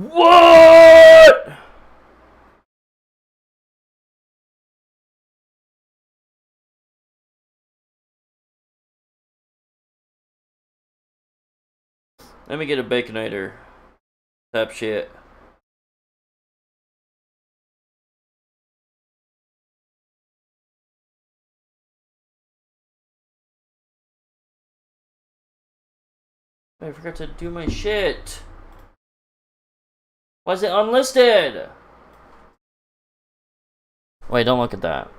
What? Let me get a baconator. Type shit. I forgot to do my shit. Why is it unlisted? Wait, don't look at that.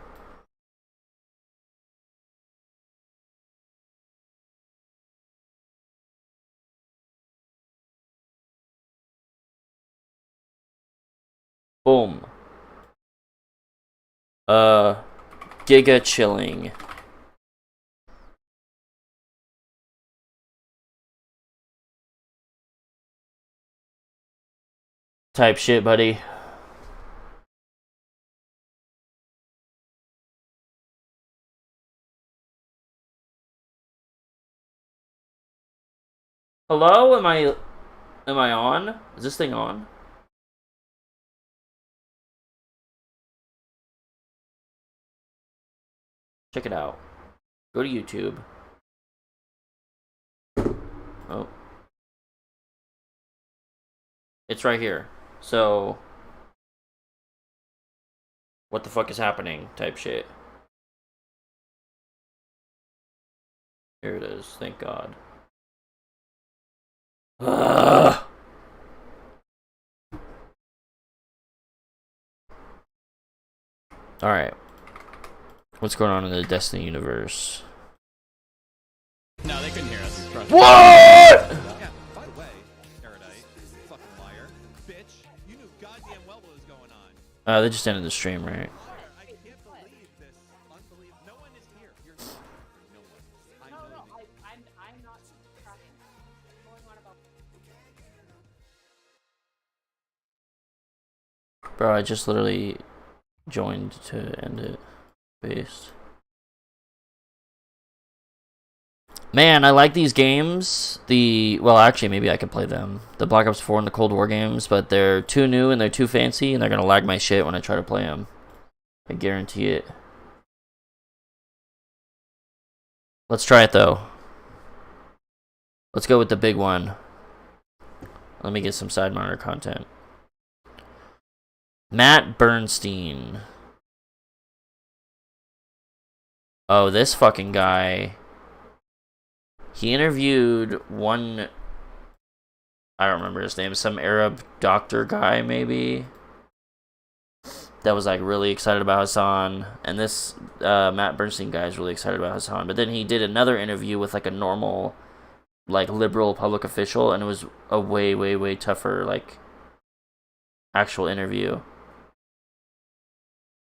Boom. Giga chilling. Type shit, buddy. Hello? Am I on? Is this thing on? Check it out. Go to YouTube. Oh. It's right here. So, what the fuck is happening? Type shit. Here it is. Thank God. Ugh. Alright. What's going on in the Destiny universe? No, they couldn't hear us. What? Yeah, by the way, Erudite, fucking liar, bitch, you knew goddamn well what was going on. They just ended the stream, right? I can't believe this. Unbelievable. No one is here. You're no one. No, I'm not tracking. Going on about. Bro, I just literally joined to end it. Based. Man, I like these games. Well, actually, maybe I could play them. The Black Ops 4 and the Cold War games, but they're too new and they're too fancy, and they're gonna lag my shit when I try to play them. I guarantee it. Let's try it though. Let's go with the big one. Let me get some side monitor content. Matt Bernstein. Oh, this fucking guy. He interviewed one... I don't remember his name. Some Arab doctor guy, maybe? That was, like, really excited about Hassan. And this Matt Bernstein guy is really excited about Hassan. But then he did another interview with, like, a normal, like, liberal public official. And it was a way, way, way tougher, like, actual interview.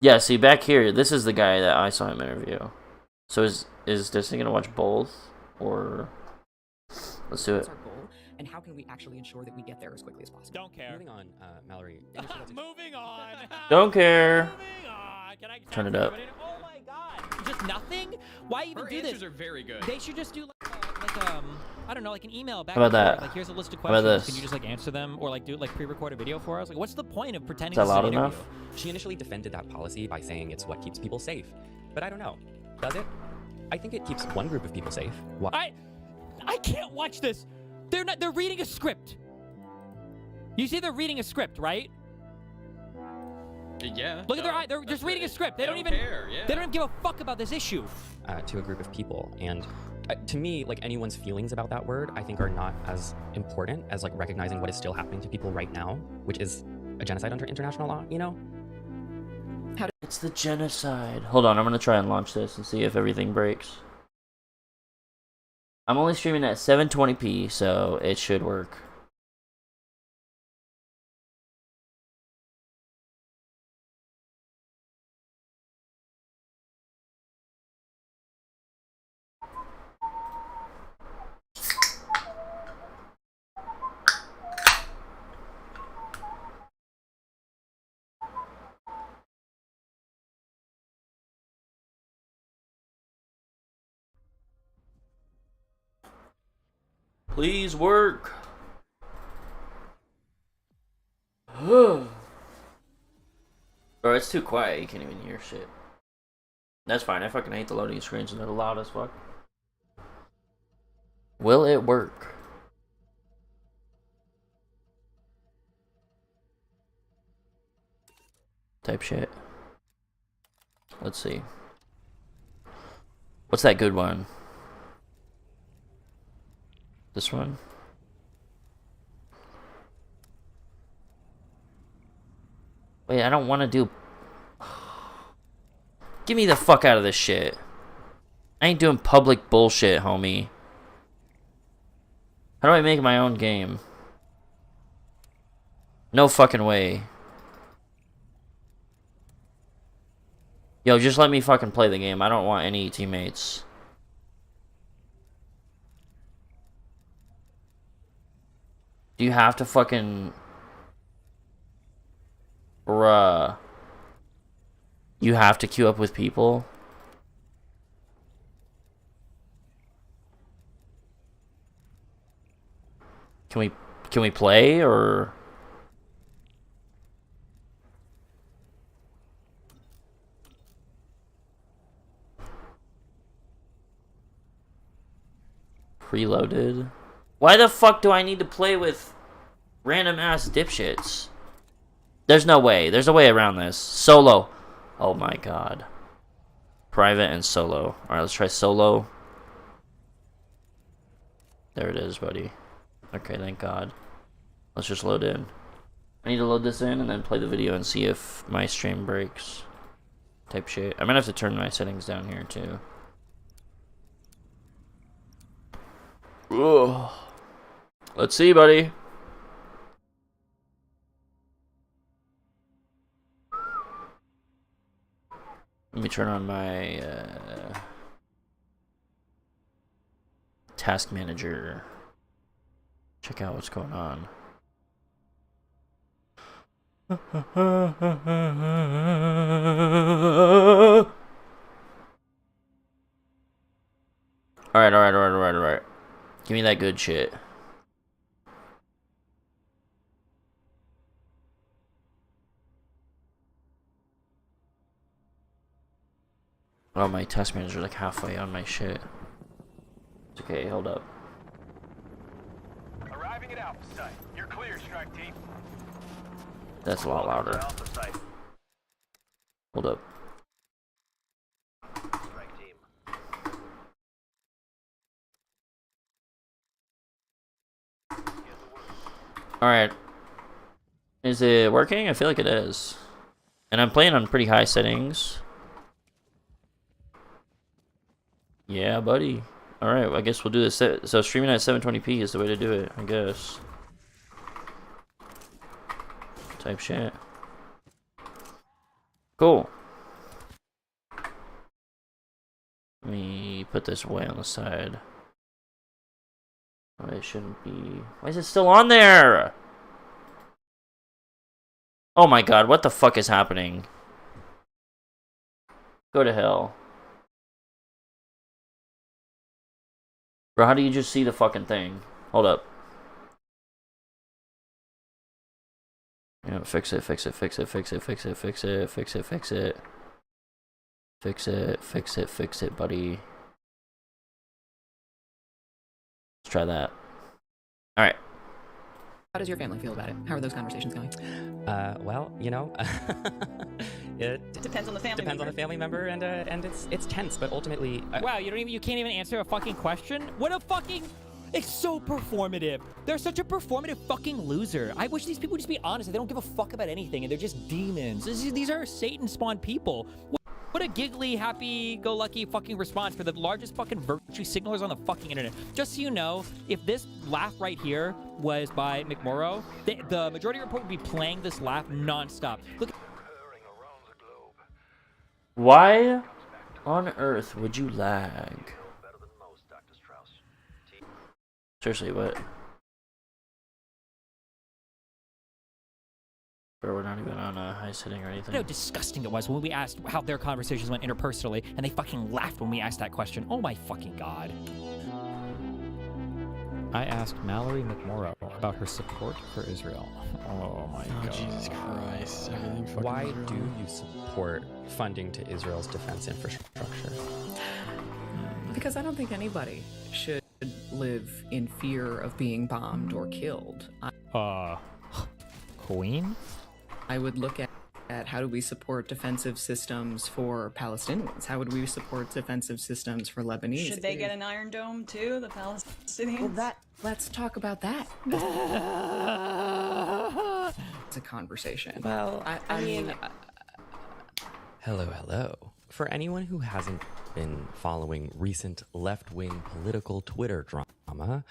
Yeah, see, back here, this is the guy that I saw him interview. So is Disney gonna watch both, or let's do it? What's our goal, and how can we actually ensure that we get there as quickly as possible? Don't care. Moving on, Mallory. Moving on. Don't care. Moving on. Can I Turn it up. Oh my God. Just nothing? Why even do this? Are very good. They should just do I don't know, like an email back. How about and forth. that? Like, here's a list of How about questions. this? Can you just like answer them, or like do like pre-record a video for us? Like, what's the point of pretending Is that this is loud an interview? enough? She initially defended that policy by saying it's what keeps people safe, but I don't know. Does it? I think it keeps one group of people safe. Why? I can't watch this. They're reading a script. You see they're reading a script, right? Yeah. Look at their eye. They're just reading a script. They don't even care. Yeah. They don't even give a fuck about this issue. To a group of people, and to me, like anyone's feelings about that word, I think are not as important as like recognizing what is still happening to people right now, which is a genocide under international law. You know? It's the genocide. Hold on, I'm gonna try and launch this and see if everything breaks. I'm only streaming at 720p, so it should work. Please work. Bro, it's too quiet. You can't even hear shit. That's fine. I fucking hate the loading screens and they're loud as fuck. Will it work? Type shit. Let's see. What's that good one? This one? Wait, I don't want to do... Get me the fuck out of this shit. I ain't doing public bullshit, homie. How do I make my own game? No fucking way. Yo, just let me fucking play the game. I don't want any teammates. Do you have to fucking... Bruh. You have to queue up with people? Can we play, or... Preloaded? Why the fuck do I need to play with random ass dipshits? There's no way. There's a way around this. Solo. Oh my god. Private and solo. Alright, let's try solo. There it is, buddy. Okay, thank god. Let's just load in. I need to load this in and then play the video and see if my stream breaks. Type shit. I'm gonna have to turn my settings down here too. Ugh. Let's see, buddy. Let me turn on my task manager. Check out what's going on. Alright. Give me that good shit. Oh, my task manager's like halfway on my shit. It's okay, hold up. Arriving at Alpha Site. You're clear, strike team. That's a lot louder. Alpha Site. Hold up. Strike team. Alright. Is it working? I feel like it is. And I'm playing on pretty high settings. Yeah, buddy. Alright, I guess we'll do this. So streaming at 720p is the way to do it, I guess. Type shit. Cool. Let me put this away on the side. Oh, it shouldn't be... Why is it still on there? Oh my god, what the fuck is happening? Go to hell. Bro, how do you just see the fucking thing? Hold up. Yeah, fix it. Fix it, buddy. Let's try that. Alright. How does your family feel about it? How are those conversations going? Well, you know, it Depends on the family. depends on the family member, and it's tense, but ultimately, Wow, you can't even answer a fucking question? What a fucking... It's so performative. They're such a performative fucking loser. I wish these people would just be honest. They don't give a fuck about anything, and they're just demons. These are Satan-spawned people. What a giggly, happy-go-lucky fucking response for the largest fucking virtue signalers on the fucking internet. Just so you know, if this laugh right here was by McMorrow, the Majority Report would be playing this laugh non-stop. Look. Why on earth would you lag? Seriously, what? Bro, we're not even on a high setting or anything. You know how disgusting it was when we asked how their conversations went interpersonally, and they fucking laughed when we asked that question. Oh my fucking god. I asked Mallory McMorrow about her support for Israel. Oh my god. Jesus Christ. Everything fucking Why Israel. do you support funding to Israel's defense infrastructure? Because I don't think anybody should live in fear of being bombed or killed. Queen? I would look at how do we support defensive systems for Palestinians? How would we support defensive systems for Lebanese? Should they get an Iron Dome too, the Palestinians? Well, let's talk about that. It's a conversation. Well, I mean, hello. For anyone who hasn't been following recent left-wing political Twitter drama,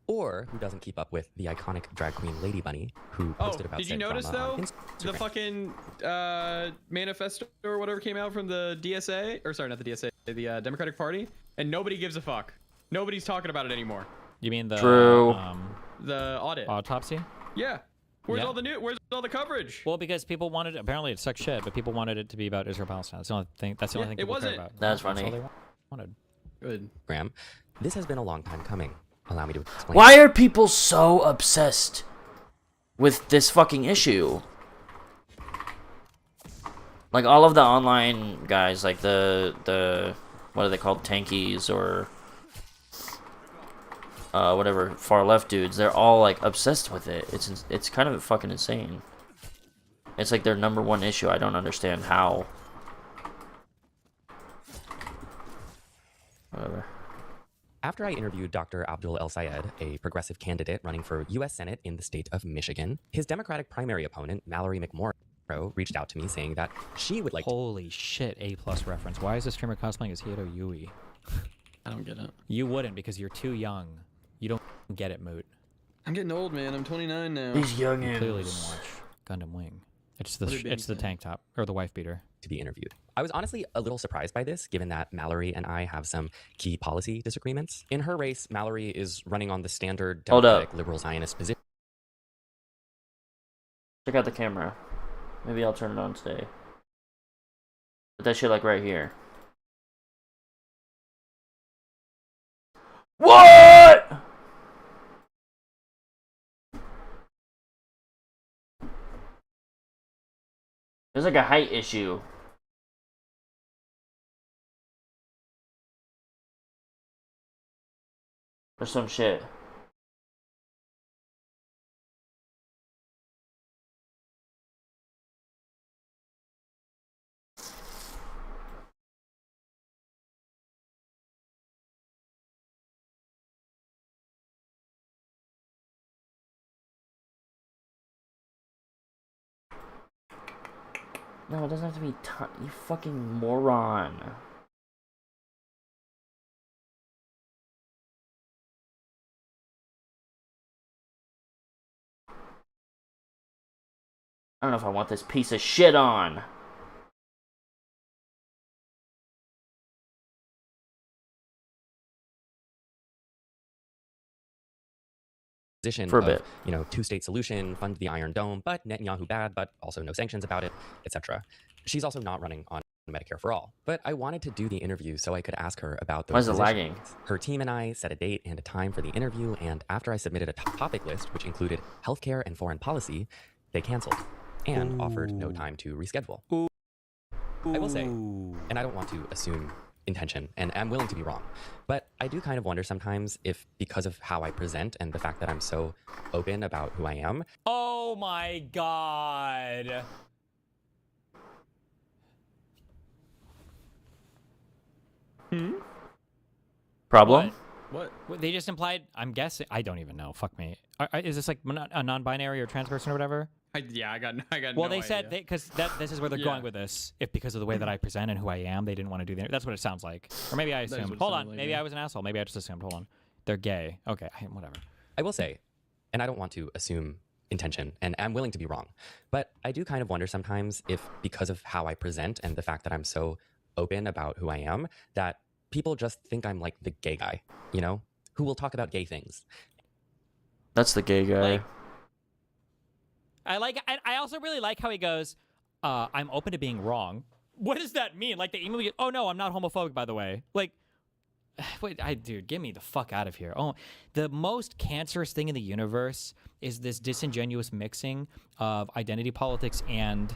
or who doesn't keep up with the iconic drag queen Lady Bunny, who posted about did you said notice drama though on the Instagram. fucking manifesto or whatever came out from the DSA, or sorry, not the DSA, the Democratic Party, and nobody gives a fuck. Nobody's talking about it anymore. You mean the True. The audit. Autopsy? Yeah. Where's Yeah. all the new? Where's all the coverage? Well, because people wanted, apparently it sucked shit, but people wanted it to be about Israel Palestine. That's the only thing. That's the only Yeah, thing it people care wasn't. about. That's all funny. they wanted. Good. Instagram. This has been a long time coming. Allow me to explain. Why are people so obsessed with this fucking issue? Like all of the online guys, like the what are they called, tankies or whatever, far left dudes, they're all like obsessed with it. It's kind of fucking insane. It's like their number one issue. I don't understand how. Whatever. After I interviewed Dr. Abdul El Sayed, a progressive candidate running for U.S. Senate in the state of Michigan, his Democratic primary opponent, Mallory McMorrow, reached out to me saying that she would like to... Holy shit, A+ reference. Why is the streamer cosplaying as Hito Yui? I don't get it. You wouldn't because you're too young. You don't get it, Moot. I'm getting old, man. I'm 29 now. These You youngins. clearly didn't watch Gundam Wing. It's the What did it's the Benny say? tank top or the wife beater. to be interviewed. I was honestly a little surprised by this, given that Mallory and I have some key policy disagreements. In her race, Mallory is running on the standard Hold up. Democratic liberal Zionist position. Check out the camera. Maybe I'll turn it on today. Put that shit like right here. What? There's like a height issue. Or some shit. No, it doesn't have to be you fucking moron. I don't know if I want this piece of shit on. Position For a of, bit. you know, two-state solution, fund the Iron Dome, but Netanyahu bad, but also no sanctions about it, etc. She's also not running on Medicare for All. But I wanted to do the interview so I could ask her about those Why is it positions. lagging? Her team and I set a date and a time for the interview, and after I submitted a topic list, which included healthcare and foreign policy, they canceled and offered no time to reschedule. I will say, and I don't want to assume intention, and I'm willing to be wrong, but I do kind of wonder sometimes if, because of how I present and the fact that I'm so open about who I am, Oh my god. Problem? What? What, they just implied, I'm guessing, I don't even know, fuck me. Is this like a non-binary or trans person or whatever? I got Well, no they said, idea. because this is where they're Yeah. going with this. If because of the way that I present and who I am, they didn't want to do that. That's what it sounds like. Or maybe I is what assumed. it Hold sounds on. like, Maybe yeah. I was an asshole. Maybe I just assumed. Hold on. They're gay. Okay, whatever. I will say, and I don't want to assume intention, and I'm willing to be wrong, but I do kind of wonder sometimes if, because of how I present and the fact that I'm so open about who I am, that people just think I'm like the gay guy, you know, who will talk about gay things. That's the gay guy. Like, I also really like how he goes, I'm open to being wrong. What does that mean? Like, the email, oh no, I'm not homophobic, by the way. Like, Wait, dude, get me the fuck out of here. Oh, the most cancerous thing in the universe is this disingenuous mixing of identity politics and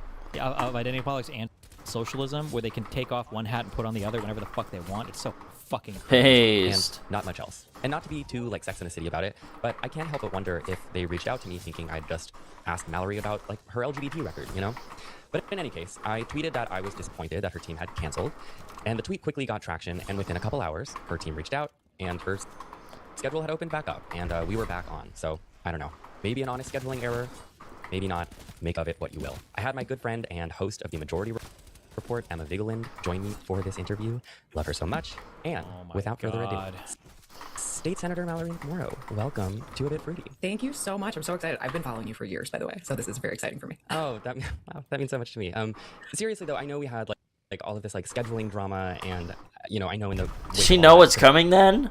socialism, where they can take off one hat and put on the other whenever the fuck they want. It's so fucking Paste. And not much else. And not to be too like Sex and the City about it, but I can't help but wonder if they reached out to me thinking I'd just ask Mallory about like her LGBT record, you know? But in any case, I tweeted that I was disappointed that her team had canceled, and the tweet quickly got traction, and within a couple hours, her team reached out, and her schedule had opened back up, and we were back on. So, I don't know. Maybe an honest scheduling error, maybe not. Make of it what you will. I had my good friend and host of the Majority Report, Emma Vigeland, join me for this interview. Love her so much. And without further ado, State Senator Mallory Morrow, welcome to A Bit Fruity. Thank you so much. I'm so excited. I've been following you for years, by the way, so this is very exciting for me. Oh, wow, that means so much to me. Seriously though, I know we had like all of this like scheduling drama, and you know, I know in the Does she know what's coming then?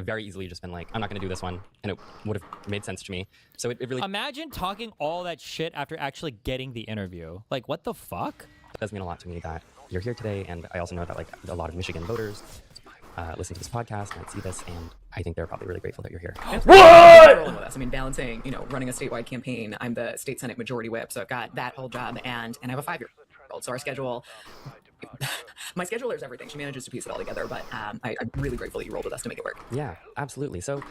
Very easily just been like, I'm not going to do this one, and it would have made sense to me. So it really Imagine talking all that shit after actually getting the interview. Like, what the fuck? does mean a lot to me that you're here today, and I also know that like a lot of Michigan voters listen to this podcast and see this, and I think they're probably really grateful that you're here. What? I mean, balancing, you know, running a statewide campaign. I'm the state Senate Majority Whip, so I've got that whole job, and I have a 5-year-old. So our schedule, my scheduler is everything. She manages to piece it all together, but I'm really grateful that you rolled with us to make it work. Yeah, absolutely. So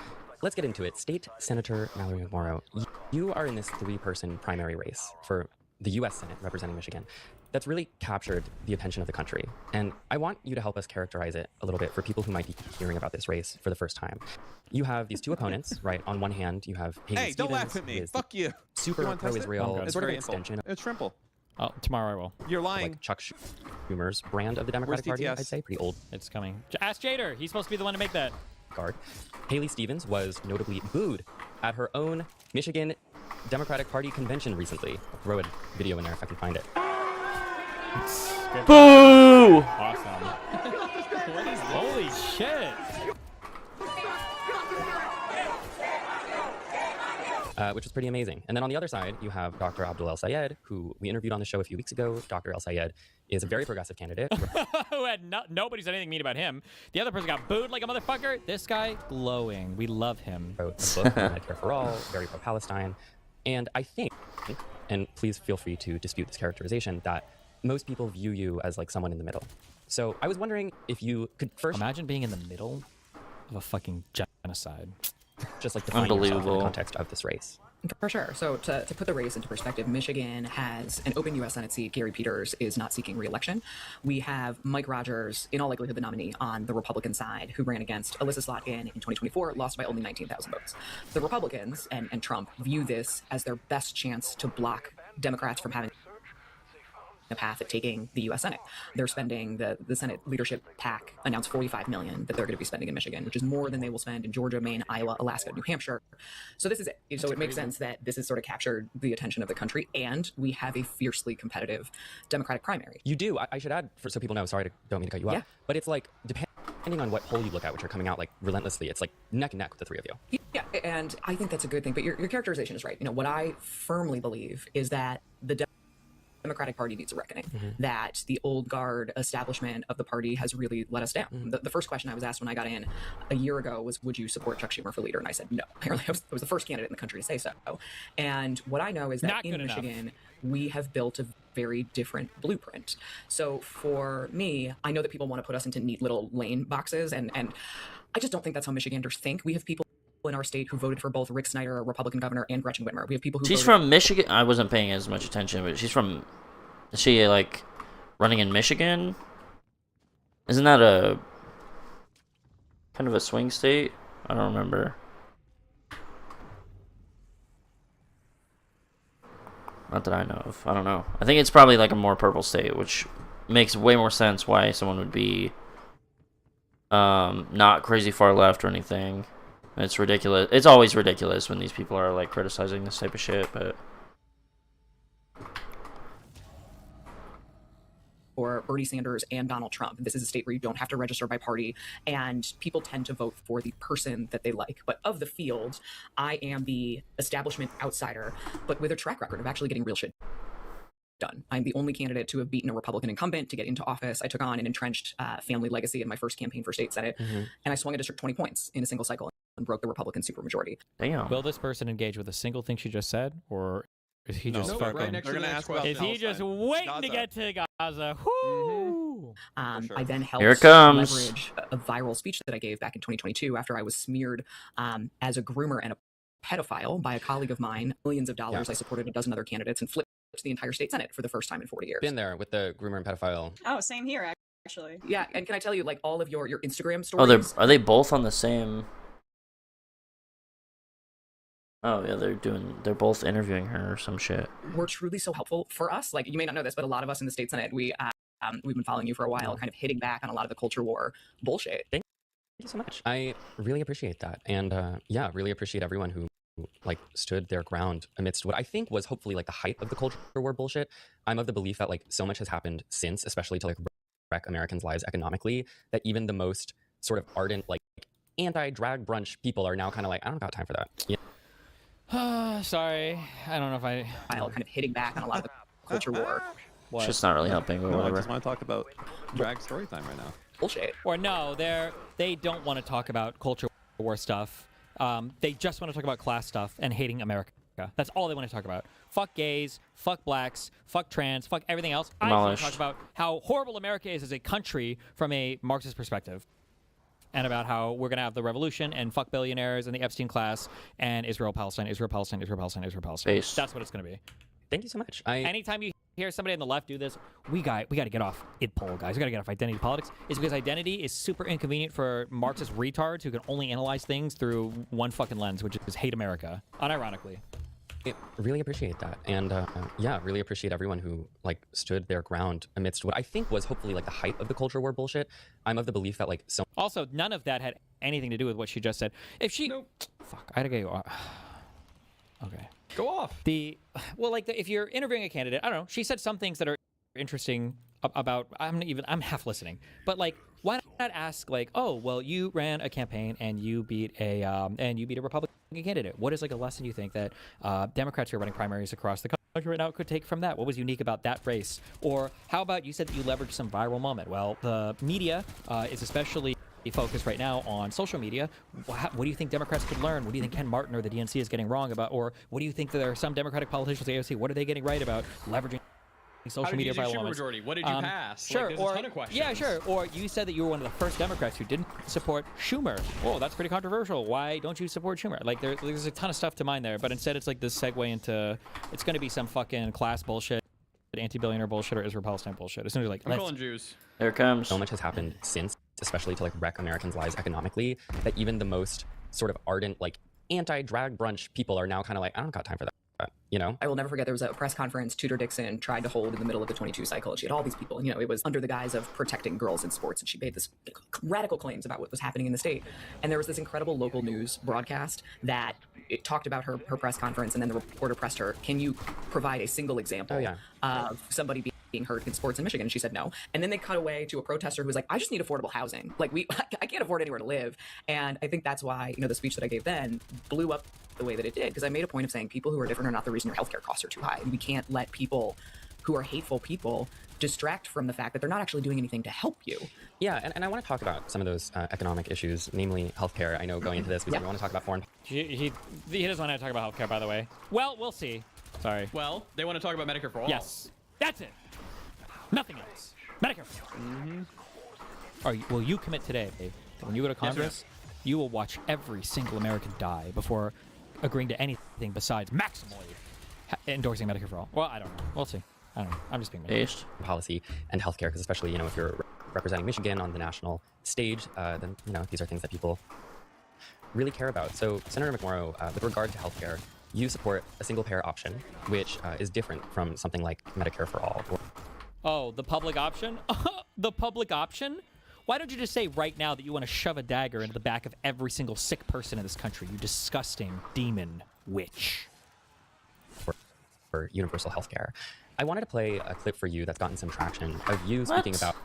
let's get into it. State Senator Mallory Morrow, you are in this 3-person primary race for the U.S. Senate representing Michigan. That's really captured the attention of the country. And I want you to help us characterize it a little bit for people who might be hearing about this race for the first time. You have these 2 opponents, right? On one hand, you have Haley Hey, Stevens, don't laugh at me. Fuck you. super pro-Israel, It's sort of very an extension of It's Shrimple. Oh, tomorrow I will. You're lying. like Chuck Schumer's brand of the Democratic Where's Party, TTS? I'd say. Pretty old It's coming. Ask Jader. He's supposed to be the one to make that. guard. Haley Stevens was notably booed at her own Michigan Democratic Party convention recently. I'll throw a video in there if I can find it. Boo! Awesome. Holy shit. Which was pretty amazing. And then on the other side, you have Dr. Abdul El Sayed, who we interviewed on the show a few weeks ago. Dr. El Sayed is a very progressive candidate. Who had nobody said anything mean about him. The other person got booed like a motherfucker. This guy, glowing. We love him. Wrote a book, Medicare for All, very pro-Palestine. And I think, and please feel free to dispute this characterization, that most people view you as like someone in the middle. So I was wondering if you could first Imagine being in the middle of a fucking genocide. just like define yourself in Unbelievable. the context of this race. For sure. So to put the race into perspective, Michigan has an open U.S. Senate seat. Gary Peters is not seeking re-election. We have Mike Rogers, in all likelihood the nominee on the Republican side, who ran against Alyssa Slotkin in 2024, lost by only 19,000 votes. The Republicans and Trump view this as their best chance to block Democrats from having a path at taking the U.S. Senate. They're spending, the Senate leadership PAC announced $45 million that they're going to be spending in Michigan, which is more than they will spend in Georgia, Maine, Iowa, Alaska, New Hampshire. So this is it. So it makes sense that this has sort of captured the attention of the country, and we have a fiercely competitive Democratic primary. You do. I should add, so people know, sorry, don't mean to cut you off, but it's like, depending on what poll you look at, which are coming out like relentlessly, it's like neck and neck with the 3 of you. Yeah, and I think that's a good thing, but your characterization is right. You know, what I firmly believe is that the Democratic Party needs a reckoning, that the old guard establishment of the party has really let us down. The first question I was asked when I got in a year ago was, would you support Chuck Schumer for leader? And I said, no. Apparently I was the first candidate in the country to say so. And what I know is that Not in good enough. Michigan, we have built a very different blueprint. So for me, I know that people want to put us into neat little lane boxes, and I just don't think that's how Michiganders think. We have people in our state who voted for both Rick Snyder, a Republican governor, and Gretchen Whitmer. We have people who She's voted from Michigan. I wasn't paying as much attention, but she's from. Is she like running in Michigan? Isn't that a kind of a swing state? I don't remember. Not that I know of. I don't know. I think it's probably like a more purple state, which makes way more sense why someone would be not crazy far left or anything. It's ridiculous. It's always ridiculous when these people are like criticizing this type of shit, but or Bernie Sanders and Donald Trump. This is a state where you don't have to register by party, and people tend to vote for the person that they like. But of the field, I am the establishment outsider, but with a track record of actually getting real shit done. I'm the only candidate to have beaten a Republican incumbent to get into office. I took on an entrenched family legacy in my first campaign for state senate, and I swung a district 20 points in a single cycle and broke the Republican supermajority. Damn. Will this person engage with a single thing she just said, or is he just fucking? Right next They're to the gonna next ask about Is he just waiting to get to Gaza? Whoo! I then helped Here it comes. leverage a viral speech that I gave back in 2022 after I was smeared as a groomer and a pedophile by a colleague of mine. Millions of dollars. I supported a dozen other candidates and flipped the entire state senate for the first time in 40 years. Been there with the groomer and pedophile. Oh, same here, actually. Yeah, and can I tell you, like, all of your Instagram stories? Oh, are they both on the same? Oh yeah, they're both interviewing her or some shit. Were truly so helpful for us. Like, you may not know this, but a lot of us in the state senate, we've been following you for a while, kind of hitting back on a lot of the culture war bullshit. Thank you so much. I really appreciate that, and yeah, really appreciate everyone who like stood their ground amidst what I think was hopefully like the height of the culture war bullshit. I'm of the belief that like so much has happened since, especially to like wreck Americans' lives economically, that even the most sort of ardent like anti-drag brunch people are now kind of like, I don't got time for that. Yeah. Sorry, I don't know if I. Kind of hitting back on a lot of the culture war. It's just not really helping. But No, I whatever. just want to talk about drag story time right now. Bullshit. Or no, they don't want to talk about culture war stuff. They just want to talk about class stuff and hating America. That's all they want to talk about. Fuck gays, fuck blacks, fuck trans, fuck everything else. I want to talk about how horrible America is as a country from a Marxist perspective. And about how we're going to have the revolution and fuck billionaires and the Epstein class and Israel, Palestine, Israel, Palestine, Israel, Palestine, Israel, Palestine. Based. That's what it's going to be. Thank you so much. Anytime you hear somebody on the left do this, we got to get off id poll, guys. We got to get off identity politics. It's because identity is super inconvenient for Marxist retards who can only analyze things through one fucking lens, which is hate America, unironically. I really appreciate that, and yeah, really appreciate everyone who like stood their ground amidst what I think was hopefully like the height of the culture war bullshit. I'm of the belief that like so. Also, none of that had anything to do with what she just said. If she, fuck, I gotta go. Okay, go off. If you're interviewing a candidate, I don't know. She said some things that are interesting about. I'm half listening, but like, why not ask like, oh, well, you ran a campaign and you beat a Republican candidate. What is like a lesson you think that Democrats who are running primaries across the country right now could take from that? What was unique about that race? Or how about you said that you leveraged some viral moment? Well, the media is especially focused right now on social media. What do you think Democrats could learn? What do you think Ken Martin or the DNC is getting wrong about? Or what do you think that there are some Democratic politicians at AOC? What are they getting right about leveraging social media viral moments? Majority? What did you pass? Sure, like, or a ton of questions. yeah, sure. Or you said that you were one of the first Democrats who didn't support Schumer. Oh, that's pretty controversial. Why don't you support Schumer? Like, there's a ton of stuff to mine there, but instead it's like this segue into it's going to be some fucking class bullshit, anti-billionaire bullshit, or Israel-Palestine bullshit. As soon as like, I'm calling Jews. There it comes. So much has happened since, especially to like wreck Americans' lives economically, that even the most sort of ardent like anti-drag brunch people are now kind of like, I don't got time for that. You know, I will never forget there was a press conference Tudor Dixon tried to hold in the middle of the 22 cycle. She had all these people, and, you know, it was under the guise of protecting girls in sports, and she made this radical claims about what was happening in the state. And there was this incredible local news broadcast that it talked about her press conference, and then the reporter pressed her, can you provide a single example of somebody being hurt in sports in Michigan? And she said no. And then they cut away to a protester who was like, I just need affordable housing. Like, I can't afford anywhere to live. And I think that's why, you know, the speech that I gave then blew up the way that it did, because I made a point of saying people who are different are not the reason your healthcare costs are too high. And we can't let people who are hateful people distract from the fact that they're not actually doing anything to help you. Yeah, and I want to talk about some of those economic issues, namely healthcare. I know going into this, we want to talk about foreign. He doesn't want to talk about healthcare, by the way. Well, we'll see. Sorry. Well, they want to talk about Medicare for all. Yes, that's it. Nothing else. Medicare for all. Will you commit today that when you go to Congress, you will watch every single American die before agreeing to anything besides maximally endorsing Medicare for all? Well, I don't know. We'll see. I don't know. I'm just being based policy and healthcare, because especially, you know, if you're representing Michigan on the national stage, then, you know, these are things that people really care about. So, Senator McMorrow, with regard to healthcare, you support a single-payer option, which is different from something like Medicare for all. Oh, the public option? The public option? Why don't you just say right now that you want to shove a dagger into the back of every single sick person in this country, you disgusting demon witch? For universal health care. I wanted to play a clip for you that's gotten some traction of you speaking about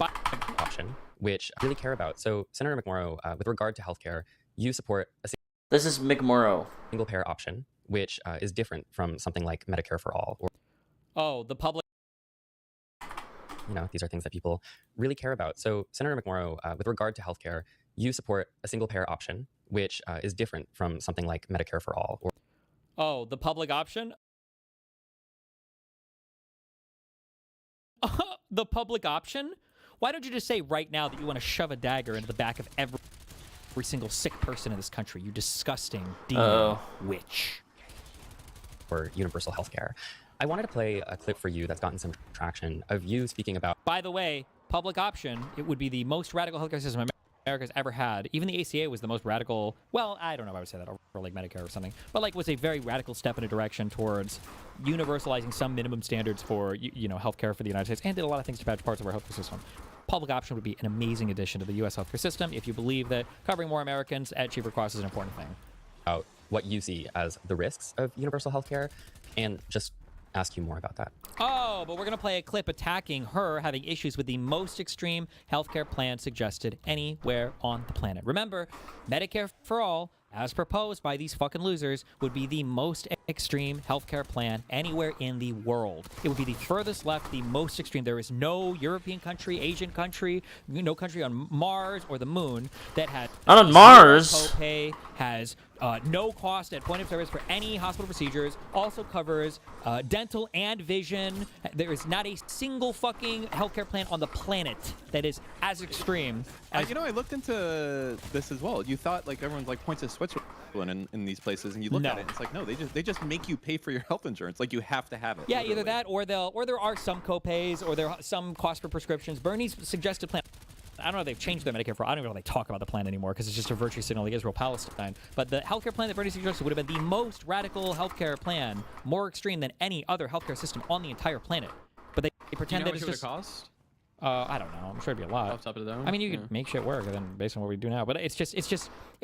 option, which I really care about. So, Senator McMorrow, with regard to healthcare, you support a This is McMorrow. single-payer option, which is different from something like Medicare for all. Oh, the public you know, these are things that people really care about. So Senator McMorrow, with regard to healthcare, you support a single payer option, which is different from something like Medicare for all. Or Oh, the public option? The public option? Why don't you just say right now that you want to shove a dagger into the back of every single sick person in this country, you disgusting demon witch. Or universal healthcare. I wanted to play a clip for you that's gotten some traction of you speaking about. By the way, public option, it would be the most radical healthcare system America's ever had. Even the ACA was the most radical, well, I don't know if I would say that, or like Medicare or something, but like was a very radical step in a direction towards universalizing some minimum standards for, you know, healthcare for the United States, and did a lot of things to patch parts of our healthcare system. Public option would be an amazing addition to the U.S. healthcare system if you believe that covering more Americans at cheaper costs is an important thing. About what you see as the risks of universal healthcare, and just ask you more about that. Oh, but we're going to play a clip attacking her having issues with the most extreme healthcare plan suggested anywhere on the planet. Remember, Medicare for all, as proposed by these fucking losers, would be the most extreme healthcare plan anywhere in the world. It would be the furthest left, the most extreme. There is no European country, Asian country, no country on Mars or the moon that has not on Mars. Copay, has no cost at point of service for any hospital procedures, also covers dental and vision. There is not a single fucking healthcare plan on the planet that is as extreme as... You know, I looked into this as well. You thought like everyone's like points to Switzerland in these places, and you look at it, and it's like, no, they just make you pay for your health insurance. Like, you have to have it. Yeah, literally. either that or there are some copays, or there are some cost for prescriptions. Bernie's suggested plan, I don't know if they've changed their Medicare for, I don't even know if they talk about the plan anymore because it's just a virtue signal like Israel-Palestine. But the healthcare plan that Bernie suggested would have been the most radical healthcare plan, more extreme than any other healthcare system on the entire planet. But they pretend that it's just... cost? I don't know. I'm sure it'd be a lot. Off top of the dome? I mean, you could make shit work, and then based on what we do now. But it's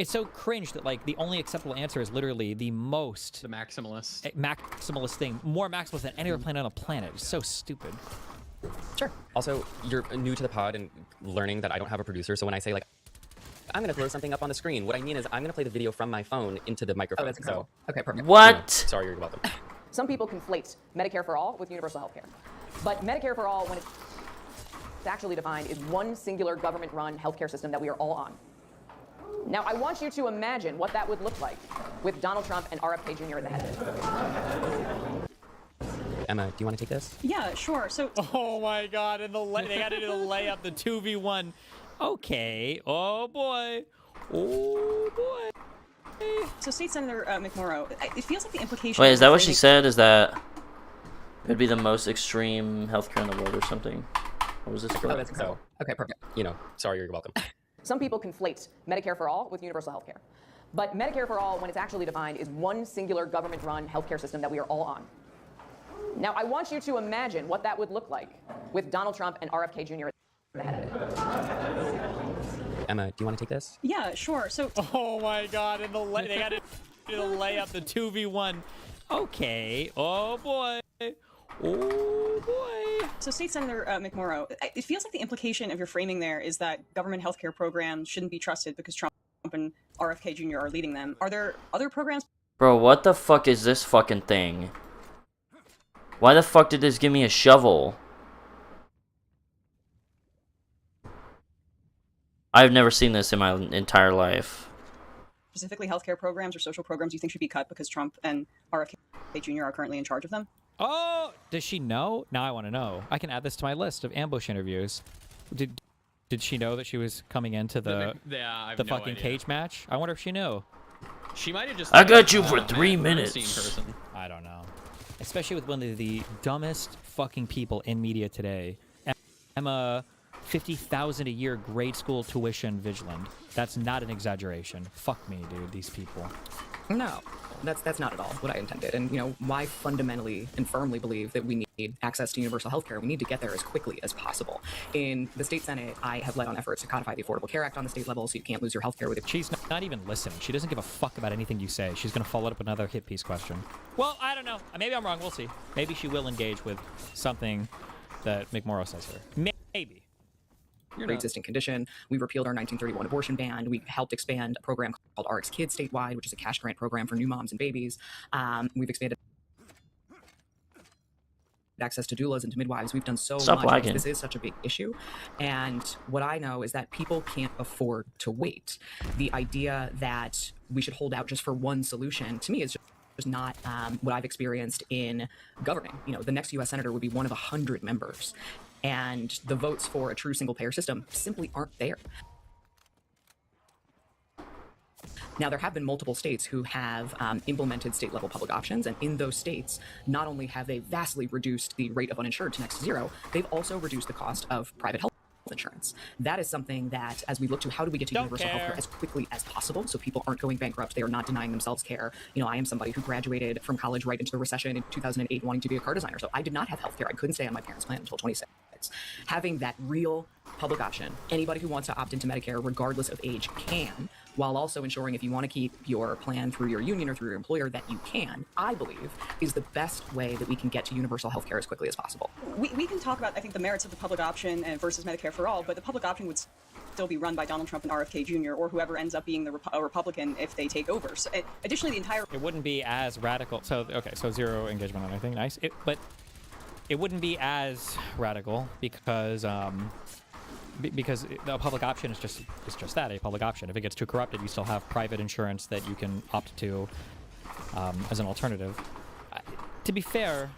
so cringe that like the only acceptable answer is literally the most... The maximalist. Maximalist thing. More maximalist than any other planet on the planet. It's so stupid. Sure. Also, you're new to the pod and learning that I don't have a producer, so when I say like, I'm gonna throw something up on the screen, what I mean is I'm gonna play the video from my phone into the microphone. Oh, that's incredible. Okay, perfect. What? You know, sorry, you're welcome. Some people conflate Medicare for all with universal health care. But Medicare for all, when it's actually defined, is one singular government-run healthcare system that we are all on. Now, I want you to imagine what that would look like with Donald Trump and RFK Jr. at the head of it. Emma, do you want to take this? Yeah, sure. So, Oh my god, and they got to do the layup, the 2v1. Okay. Oh boy. Oh boy. so State Senator McMorrow, it feels like the implication... Wait, is that what she said? Is that it'd be the most extreme healthcare in the world or something? What was this? Oh, that's incredible. Okay, perfect. You know, sorry, you're welcome. Some people conflate Medicare for all with universal health care. But Medicare for all, when it's actually defined, is one singular government-run healthcare system that we are all on. Now, I want you to imagine what that would look like with Donald Trump and RFK Jr. at the head of it. Emma, do you want to take this? Yeah, sure. So, Oh my god, and they got to do the layup, the 2v1. Okay. Oh boy. Oh boy. so State Senator McMorrow, it feels like the implication of your framing there is that government healthcare programs shouldn't be trusted because Trump and RFK Jr. are leading them. Are there other programs? Bro, what the fuck is this fucking thing? Why the fuck did this give me a shovel? I've never seen this in my entire life. Specifically healthcare programs or social programs you think should be cut because Trump and RFK Jr. are currently in charge of them? Oh, does she know? Now I want to know. I can add this to my list of ambush interviews. Did she know that she was coming into the I have the no fucking idea. cage match? I wonder if she knew. She might have just... I got you for 3 minutes. Person. I don't know. Especially with one of the dumbest fucking people in media today. Emma, $50,000 a year grade school tuition vigilant. That's not an exaggeration. Fuck me, dude, these people. No, that's not at all what I intended. And, you know, why fundamentally and firmly believe that we need access to universal health care. We need to get there as quickly as possible. In the state Senate, I have led on efforts to codify the Affordable Care Act on the state level so you can't lose your health care with it. She's not even listening. She doesn't give a fuck about anything you say. She's going to follow it up with another hit piece question. Well, I don't know. Maybe I'm wrong. We'll see. Maybe she will engage with something that McMorrow says here. Maybe. Pre-existing condition. We repealed our 1931 abortion ban. We helped expand a program called RX Kids statewide, which is a cash grant program for new moms and babies. We've expanded access to doulas and to midwives. We've done so Stop much. lagging. This is such a big issue. And what I know is that people can't afford to wait. The idea that we should hold out just for one solution, to me, is just not what I've experienced in governing. You know, the next U.S. senator would be one of 100 members. And the votes for a true single-payer system simply aren't there. Now, there have been multiple states who have implemented state-level public options, and in those states, not only have they vastly reduced the rate of uninsured to next to zero, they've also reduced the cost of private health insurance. That is something that, as we look to how do we get to universal health care as quickly as possible so people aren't going bankrupt, they are not denying themselves care. You know, I am somebody who graduated from college right into the recession in 2008 wanting to be a car designer, so I did not have health care. I couldn't stay on my parents' plan until 26. Having that real public option, anybody who wants to opt into Medicare, regardless of age, can, while also ensuring if you want to keep your plan through your union or through your employer that you can, I believe, is the best way that we can get to universal health care as quickly as possible. We can talk about, I think, the merits of the public option and versus Medicare for all, but the public option would still be run by Donald Trump and RFK Jr. or whoever ends up being a Republican if they take over. So, additionally, the entire... It wouldn't be as radical. So, okay, so zero engagement on anything. Nice. But it wouldn't be as radical because the public option is just that, a public option. If it gets too corrupted, you still have private insurance that you can opt to as an alternative. To be fair,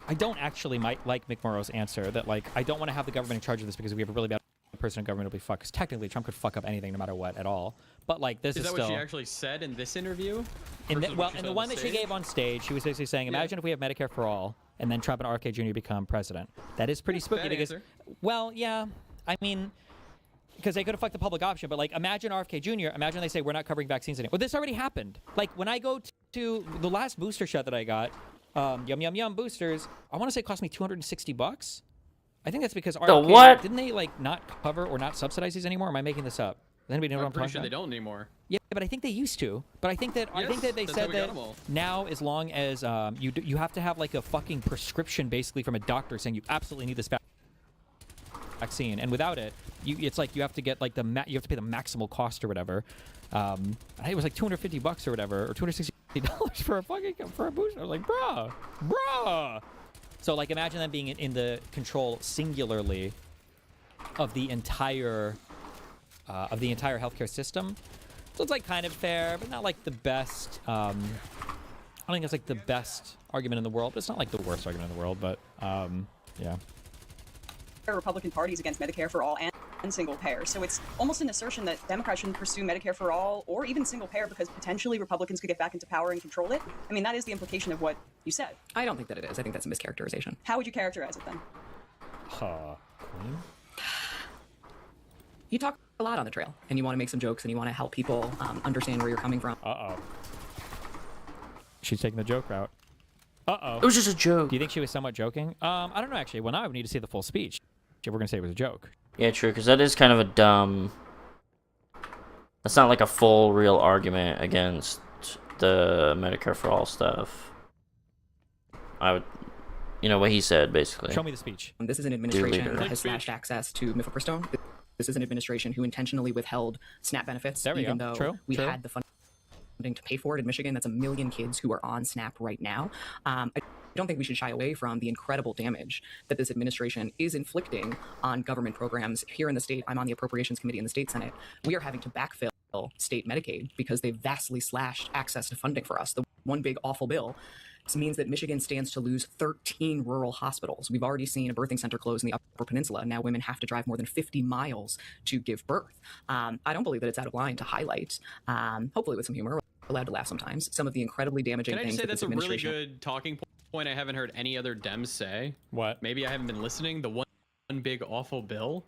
I don't actually like Mick Morrow's answer that, like, I don't want to have the government in charge of this because if we have a really bad person in government, it'll be fucked. Because technically, Trump could fuck up anything no matter what at all. But, like, this is that still... what she actually said in this interview? In the one that she gave on stage, she was basically saying, imagine if we have Medicare for all, and then Trump and RFK Jr. become president. That is pretty spooky because... Answer. Well, yeah. I mean, because they could have fucked the public option, but, like, imagine RFK Jr., imagine they say we're not covering vaccines anymore. Well, this already happened. Like, when I go to the last booster shot that I got, yum boosters, I want to say it cost me $260. I think that's because RFK, what? didn't they, like, not cover or not subsidize these anymore? Or am I making this up? Does anybody know what I'm pretty talking sure about? they don't anymore. Yeah, but I think they used to. But I think that they said that now, as long as you have to have like a fucking prescription basically from a doctor saying you absolutely need this vaccine, and without it, it's like you have to get like you have to pay the maximal cost or whatever. I think it was like $250 or whatever, or $260 for a booster. I was like, bruh. So like, imagine them being in the control singularly of the entire healthcare system. So it's like kind of fair, but not like the best. I don't think it's like the best argument in the world, but it's not like the worst argument in the world. But yeah. Republican parties against Medicare for all and single payer. So it's almost an assertion that Democrats shouldn't pursue Medicare for all or even single payer because potentially Republicans could get back into power and control it. I mean, that is the implication of what you said. I don't think that it is. I think that's a mischaracterization. How would you characterize it then? Queen? You talk a lot on the trail, and you want to make some jokes, and you want to help people understand where you're coming from. She's taking the joke route. It was just a joke. Do you think she was somewhat joking? I don't know, actually. Well, now I would need to see the full speech if we're going to say it was a joke. Yeah, true, because that is kind of a dumb... That's not like a full, real argument against the Medicare for all stuff. I would... You know what he said, basically. Show me the speech. This is an administration that has slashed access to mifepristone. This is an administration who intentionally withheld SNAP benefits, even though we had the funding to pay for it in Michigan. That's 1 million kids who are on SNAP right now. I don't think we should shy away from the incredible damage that this administration is inflicting on government programs. Here in the state, I'm on the Appropriations Committee in the State Senate. We are having to backfill state Medicaid because they've vastly slashed access to funding for us. The one big awful bill means that Michigan stands to lose 13 rural hospitals. We've already seen a birthing center close in the Upper Peninsula. Now women have to drive more than 50 miles to give birth. I don't believe that it's out of line to highlight, hopefully with some humor, we're allowed to laugh sometimes, some of the incredibly damaging things that this administration... Can I just say that's a really good talking point I haven't heard any other Dems say? What? Maybe I haven't been listening. The one big awful bill?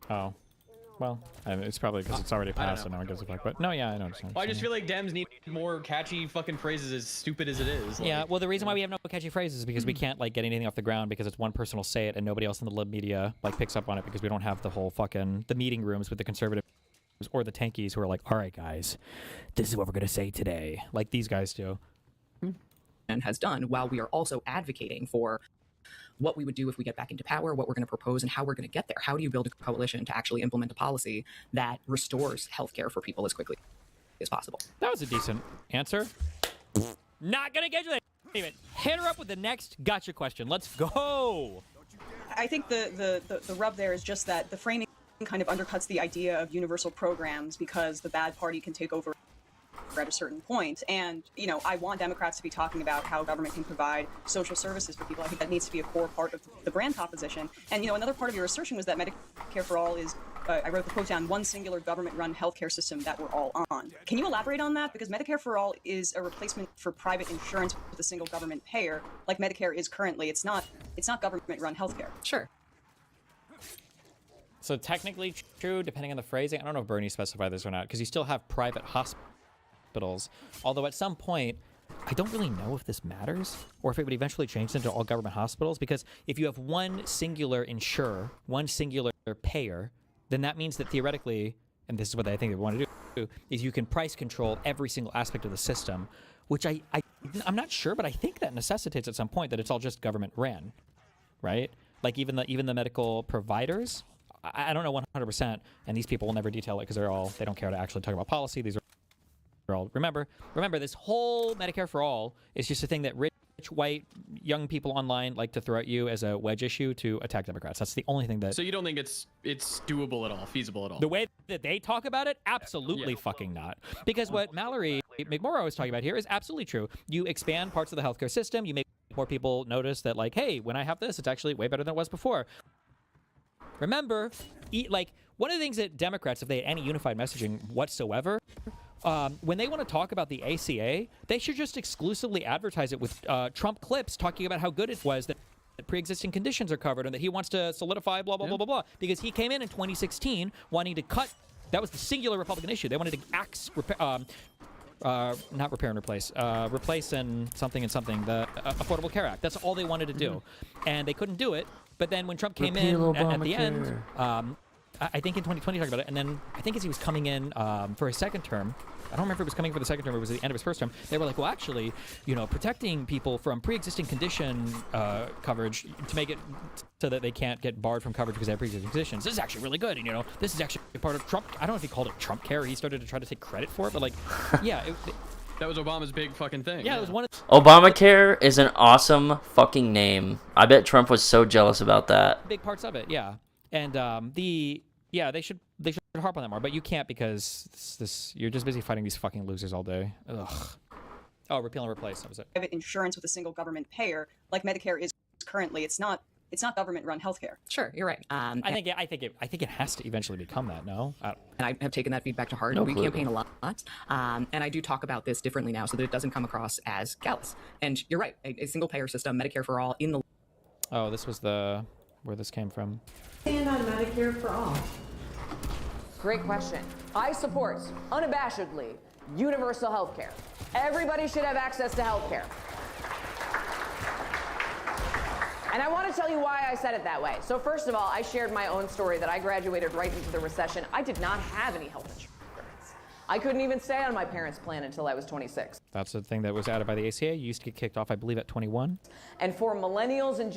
Oh. Well, it's probably because it's already passed and no one gives a fuck. But no, yeah, I know. Well, I just feel like Dems need more catchy fucking phrases, as stupid as it is. Like, yeah, well, the reason why we have no catchy phrases is because we can't like get anything off the ground because it's one person will say it and nobody else in the lib media like picks up on it because we don't have the whole fucking the meeting rooms with the conservatives or the tankies who are like, all right, guys, this is what we're gonna say today, like these guys do. And has done while we are also advocating for what we would do if we get back into power, what we're going to propose, and how we're going to get there. How do you build a coalition to actually implement a policy that restores healthcare for people as quickly as possible? That was a decent answer. Not gonna get you there. minute. Hit her up with the next gotcha question. Let's go. I think the rub there is just that the framing kind of undercuts the idea of universal programs because the bad party can take over at a certain point. And, you know, I want Democrats to be talking about how government can provide social services for people. I think that needs to be a core part of the brand proposition. And, you know, another part of your assertion was that Medicare for All is, I wrote the quote down, one singular government-run healthcare system that we're all on. Can you elaborate on that? Because Medicare for All is a replacement for private insurance with a single government payer, like Medicare is currently. It's not government-run healthcare. Sure. So technically true, depending on the phrasing. I don't know if Bernie specified this or not, because you still have private hospitals. Although at some point, I don't really know if this matters, or if it would eventually change into all government hospitals, because if you have one singular insurer, one singular payer, then that means that theoretically, and this is what I think they want to do, is you can price control every single aspect of the system, which I'm not sure, but I think that necessitates at some point that it's all just government ran, right? Like even the medical providers, I don't know 100%, and these people will never detail it because they don't care to actually talk about policy. These are all, remember, this whole Medicare for All is just a thing that rich, white, young people online like to throw at you as a wedge issue to attack Democrats. That's the only thing that... So you don't think it's doable at all, feasible at all? The way that they talk about it, absolutely fucking not. Because what Mallory McMorrow is talking about here is absolutely true. You expand parts of the healthcare system, you make more people notice that, like, hey, when I have this, it's actually way better than it was before. Remember, one of the things that Democrats, if they had any unified messaging whatsoever, when they want to talk about the ACA, they should just exclusively advertise it with Trump clips talking about how good it was that pre-existing conditions are covered and that he wants to solidify blah, blah, blah, blah, blah. Because he came in 2016 wanting to cut, that was the singular Republican issue. They wanted to not repair and replace, replace and something, the Affordable Care Act. That's all they wanted to do. And they couldn't do it. But then when Trump came in at the end, I think in 2020 talked about it, and then I think as he was coming in for his second term, I don't remember if it was coming for the second term or it was at the end of his first term, they were like, well, actually, you know, protecting people from pre-existing condition coverage to make it so that they can't get barred from coverage because they have pre-existing conditions. This is actually really good, and, you know, this is actually part of Trump. I don't know if he called it Trump Care. He started to try to take credit for it, but, like, yeah. That was Obama's big fucking thing. Yeah, it was one of... Obamacare is an awesome fucking name. I bet Trump was so jealous about that. Big parts of it, yeah. And they should harp on that more, but you can't because you're just busy fighting these fucking losers all day. Ugh. Oh, repeal and replace, that was it. Private insurance with a single government payer, like Medicare is currently. It's not government-run healthcare. Sure, you're right. I think it has to eventually become that. No, and I have taken that feedback to heart. We campaign a lot, and I do talk about this differently now, so that it doesn't come across as callous. And you're right, a single-payer system, Medicare for all, in the. Oh, this was where this came from. Stand on Medicare for all. Great question. I support, unabashedly, universal health care. Everybody should have access to health care. And I want to tell you why I said it that way. So first of all, I shared my own story that I graduated right into the recession. I did not have any health insurance. I couldn't even stay on my parents' plan until I was 26. That's the thing that was added by the ACA. You used to get kicked off, I believe, at 21. And for millennials and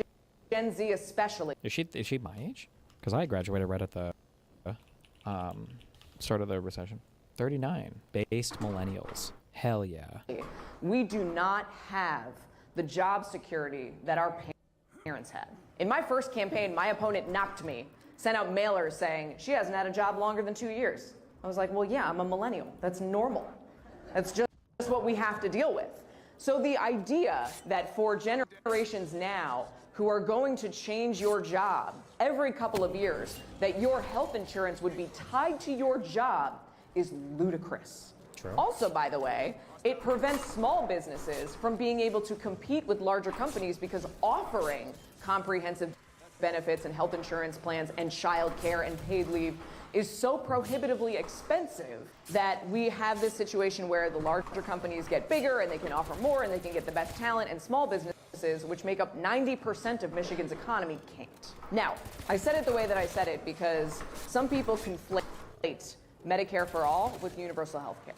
Gen Z especially. Is she my age? Because I graduated right at the start of the recession. 39. Based millennials. Hell yeah. We do not have the job security that our parents had. In my first campaign, my opponent knocked me, sent out mailers saying, she hasn't had a job longer than 2 years. I was like, well, yeah, I'm a millennial. That's normal. That's just what we have to deal with. So the idea that for generations now who are going to change your job every couple of years, that your health insurance would be tied to your job is ludicrous. True. Also, by the way, it prevents small businesses from being able to compete with larger companies because offering comprehensive benefits and health insurance plans and child care and paid leave is so prohibitively expensive that we have this situation where the larger companies get bigger and they can offer more and they can get the best talent, and small businesses, which make up 90% of Michigan's economy, can't. Now, I said it the way that I said it because some people conflate Medicare for all with universal health care.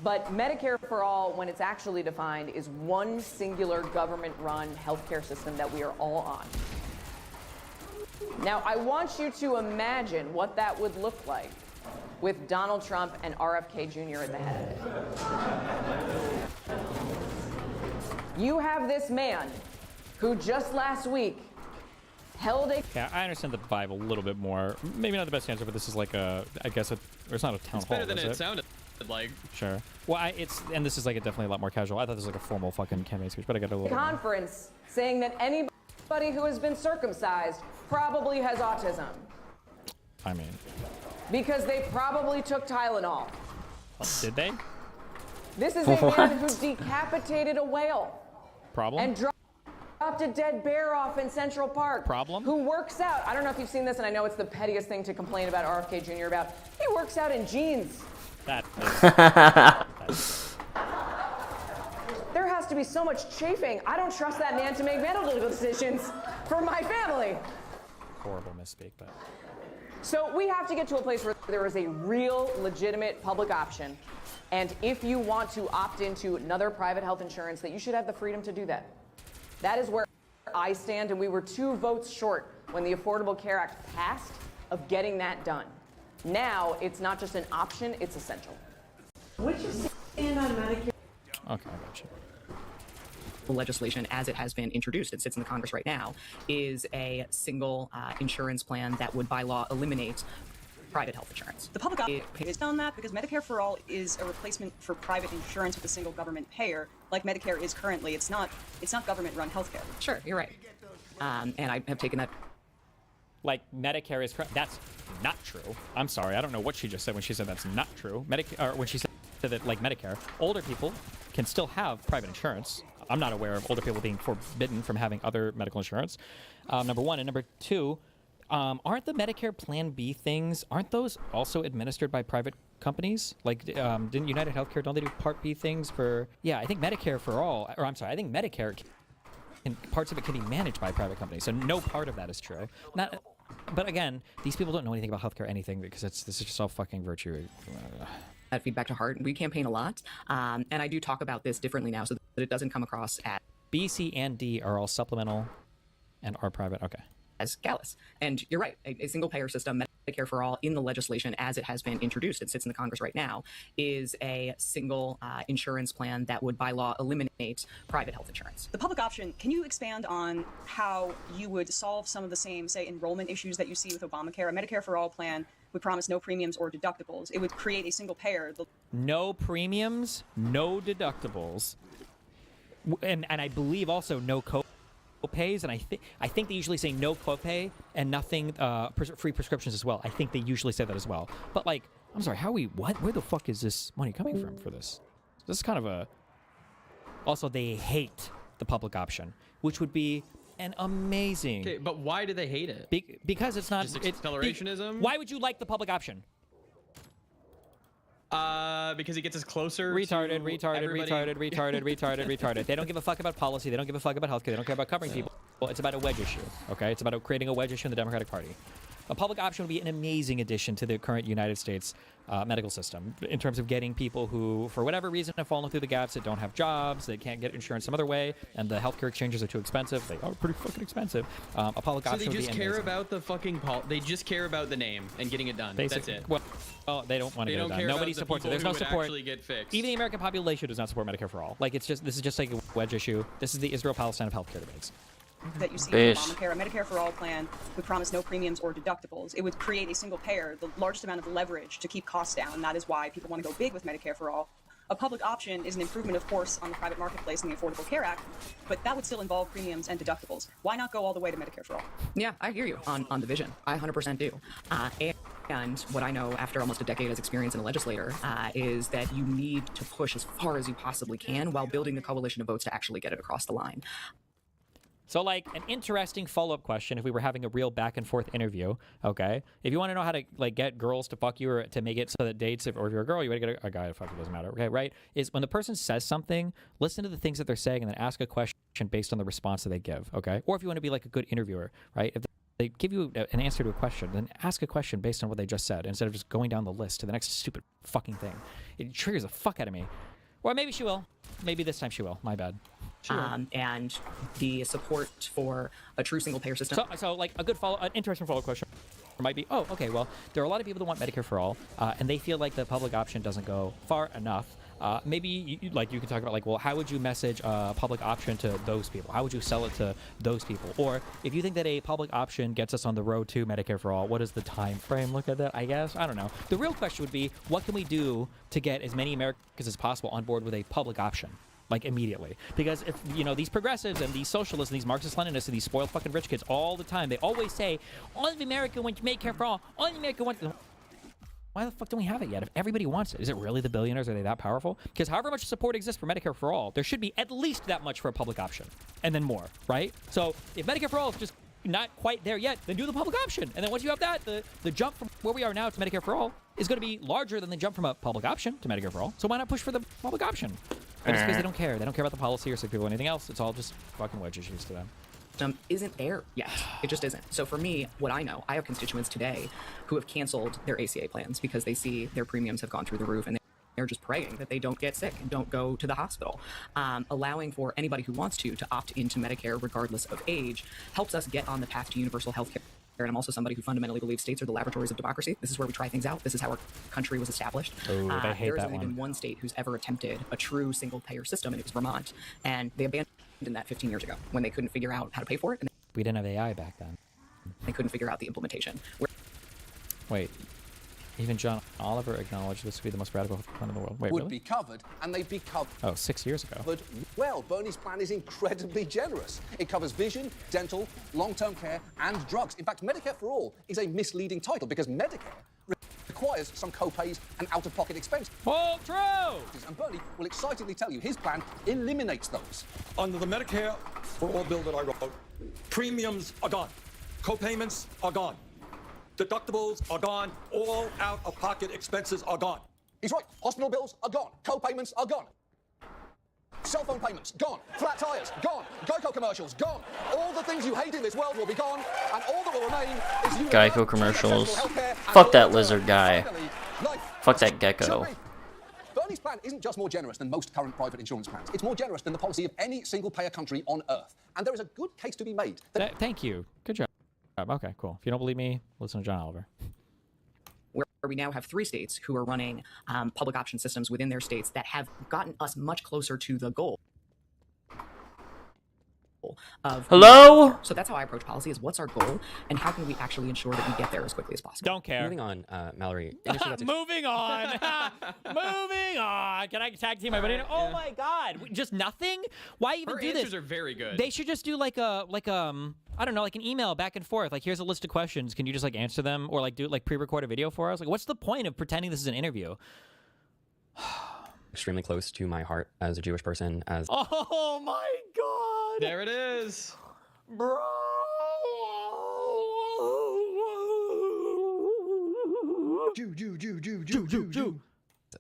But Medicare for all, when it's actually defined, is one singular government-run healthcare system that we are all on. Now, I want you to imagine what that would look like with Donald Trump and RFK Jr. at the head of it. You have this man who just last week held a... Yeah, I understand the vibe a little bit more. Maybe not the best answer, but this is like a, I guess, it's not a town hall. It's better than is it sounded like. Sure. Well, and this is like definitely a lot more casual. I thought this was like a formal fucking campaign speech, but I got a little conference saying that anybody who has been circumcised probably has autism. I mean, because they probably took Tylenol. Did they? This is a man who decapitated a whale. Problem? And dropped a dead bear off in Central Park. Problem? Who works out. I don't know if you've seen this, and I know it's the pettiest thing to complain about RFK Jr. about. He works out in jeans. That is. There has to be so much chafing. I don't trust that man to make medical decisions for my family. Horrible misspeak, but. So we have to get to a place where there is a real, legitimate public option. And if you want to opt into another private health insurance, that you should have the freedom to do that. That is where I stand, and we were 2 votes short when the Affordable Care Act passed of getting that done. Now, it's not just an option, it's essential. What's your stand on Medicare? Okay, I got you. Legislation as it has been introduced, it sits in the Congress right now, is a single insurance plan that would by law eliminate private health insurance. The public option is on that because Medicare for All is a replacement for private insurance with a single government payer, like Medicare is currently. It's not government-run healthcare. Sure, you're right. And I have taken that. Like Medicare is that's not true. I'm sorry, I don't know what she just said when she said that's not true. Medicare, or when she said that like Medicare, older people can still have private insurance. I'm not aware of older people being forbidden from having other medical insurance. Number one, and number two, aren't the Medicare Plan B things? Aren't those also administered by private companies? Like, didn't United Healthcare, don't they do Part B things for? Yeah, I think Medicare for all, or I'm sorry, I think Medicare. And parts of it can be managed by private companies, so no part of that is true. But again, these people don't know anything about healthcare, anything, because this is just all fucking virtue. That feedback to heart. We campaign a lot, and I do talk about this differently now, so that it doesn't come across as B, C, and D are all supplemental, and are private. Okay. As callous. And you're right. A single payer system, Medicare for All, in the legislation as it has been introduced, it sits in the Congress right now, is a single insurance plan that would by law eliminate private health insurance. The public option, can you expand on how you would solve some of the same, say, enrollment issues that you see with Obamacare? A Medicare for All plan would promise no premiums or deductibles. It would create a single payer. No premiums, no deductibles, and I believe also no co-pays, and I think they usually say no copay and nothing free prescriptions as well. I think they usually say that as well. But like, I'm sorry, where the fuck is this money coming from for this? This is kind of a. Also, they hate the public option, which would be an amazing. Okay, but why do they hate it? Because it's not. Just accelerationism? Why would you like the public option? Because it gets us closer. Retarded. Retarded. They don't give a fuck about policy. They don't give a fuck about healthcare. They don't care about covering people. It's about a wedge issue. Okay, it's about creating a wedge issue in the Democratic Party. A public option would be an amazing addition to the current United States medical system in terms of getting people who, for whatever reason, have fallen through the gaps, that don't have jobs, they can't get insurance some other way, and the healthcare exchanges are too expensive. They are pretty fucking expensive. A public option would be amazing. So they just care about the fucking they just care about the name and getting it done. Basically, that's it. Well, they don't want to get it done. Nobody supports it. There's no support. Get fixed. Even the American population does not support Medicare for all. Like, this is just like a wedge issue. This is the Israel-Palestine of healthcare debates. That you see with Obamacare, a Medicare for All plan would promise no premiums or deductibles. It would create a single payer, the largest amount of leverage to keep costs down, and that is why people want to go big with Medicare for All. A public option is an improvement, of course, on the private marketplace and the Affordable Care Act, but that would still involve premiums and deductibles. Why not go all the way to Medicare for All? Yeah, I hear you on the vision. I 100% do. And what I know after almost a decade as experience in a legislator is that you need to push as far as you possibly can while building the coalition of votes to actually get it across the line. So, like, an interesting follow-up question, if we were having a real back-and-forth interview, okay? If you want to know how to, like, get girls to fuck you or to make it so that dates, or if you're a girl, you want to get a guy to fuck you, doesn't matter, okay, right? Is when the person says something, listen to the things that they're saying and then ask a question based on the response that they give, okay? Or if you want to be, like, a good interviewer, right? If they give you an answer to a question, then ask a question based on what they just said instead of just going down the list to the next stupid fucking thing. It triggers the fuck out of me. Or maybe she will. Maybe this time she will. My bad. Sure. And the support for a true single-payer system. So like an interesting follow-up question might be, oh, okay, well, there are a lot of people that want Medicare for all, and they feel like the public option doesn't go far enough. maybe you can talk about like, well, how would you message a public option to those people? How would you sell it to those people? Or if you think that a public option gets us on the road to Medicare for all, what is the time frame? Look at that, I guess. I don't know. The real question would be, what can we do to get as many Americans as possible on board with a public option? Like immediately, because if these progressives and these socialists and these Marxist-Leninists and these spoiled fucking rich kids all the time, they always say, all of America wants Medicare for all. All of America wants. Why the fuck don't we have it yet? If everybody wants it, is it really the billionaires? Are they that powerful? Because however much support exists for Medicare for all, there should be at least that much for a public option, and then more, right? So if Medicare for all is just not quite there yet, then do the public option, and then once you have that, the jump from where we are now to Medicare for all is going to be larger than the jump from a public option to Medicare for all. So why not push for the public option? But just because they don't care. They don't care about the policy or sick people or anything else. It's all just fucking wedge issues to them. Isn't there yet. It just isn't. So for me, what I know, I have constituents today who have canceled their ACA plans because they see their premiums have gone through the roof and they're just praying that they don't get sick and don't go to the hospital. Allowing for anybody who wants to opt into Medicare regardless of age helps us get on the path to universal health care. And I'm also somebody who fundamentally believes states are the laboratories of democracy. This is where we try things out. This is how our country was established. Oh, I hate there's that only one. been one state who's ever attempted a true single-payer system, and it was Vermont. And they abandoned that 15 years ago when they couldn't figure out how to pay for it. And We didn't have AI back then. they couldn't figure out the implementation. Wait, even John Oliver acknowledged this to be the most radical plan in the world. Wait, would really? be covered, and they'd be covered. Oh, 6 years ago. Well, Bernie's plan is incredibly generous. It covers vision, dental, long-term care, and drugs. In fact, Medicare for All is a misleading title because Medicare requires some co-pays and out-of-pocket expenses. Oh, true! And Bernie will excitedly tell you his plan eliminates those. Under the Medicare for All bill that I wrote, premiums are gone. Co-payments are gone. Deductibles are gone. All out-of-pocket expenses are gone. He's right. Hospital bills are gone. Co-payments are gone. Cell phone payments, gone. Flat tires, gone. Geico commercials, gone. All the things you hate in this world will be gone, and all that will remain is you. Geico commercials. Fuck that lizard guy. Fuck that gecko. Bernie's plan isn't just more generous than most current private insurance plans. It's more generous than the policy of any single-payer country on Earth. And there is a good case to be made. Thank you. Good job. Okay, cool. If you don't believe me, listen to John Oliver. Where we now have 3 states who are running public option systems within their states that have gotten us much closer to the goal of hello. So that's how I approach policy: is what's our goal and how can we actually ensure that we get there as quickly as possible. Don't care. Moving on, Mallory. Moving on. Moving on. Can I tag team my buddy? Oh my God! Just nothing. Why even Her do this? answers are very good. They should just do like I don't know, like an email back and forth. Like, here's a list of questions. Can you just like answer them or like do it like pre-record a video for us? Like, what's the point of pretending this is an interview? Extremely close to my heart as a Jewish person. As oh my God! There it is, bro. Jew.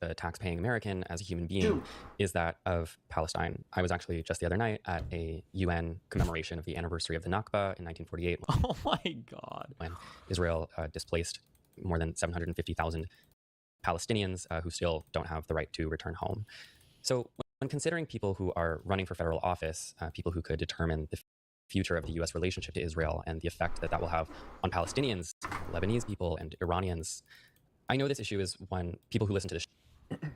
A tax-paying American, as a human being, is that of Palestine. I was actually just the other night at a UN commemoration of the anniversary of the Nakba in 1948. Oh my God! When Israel displaced more than 750,000 Palestinians who still don't have the right to return home. So when considering people who are running for federal office, people who could determine the future of the U.S. relationship to Israel and the effect that that will have on Palestinians, Lebanese people, and Iranians, I know this issue is one people who listen to this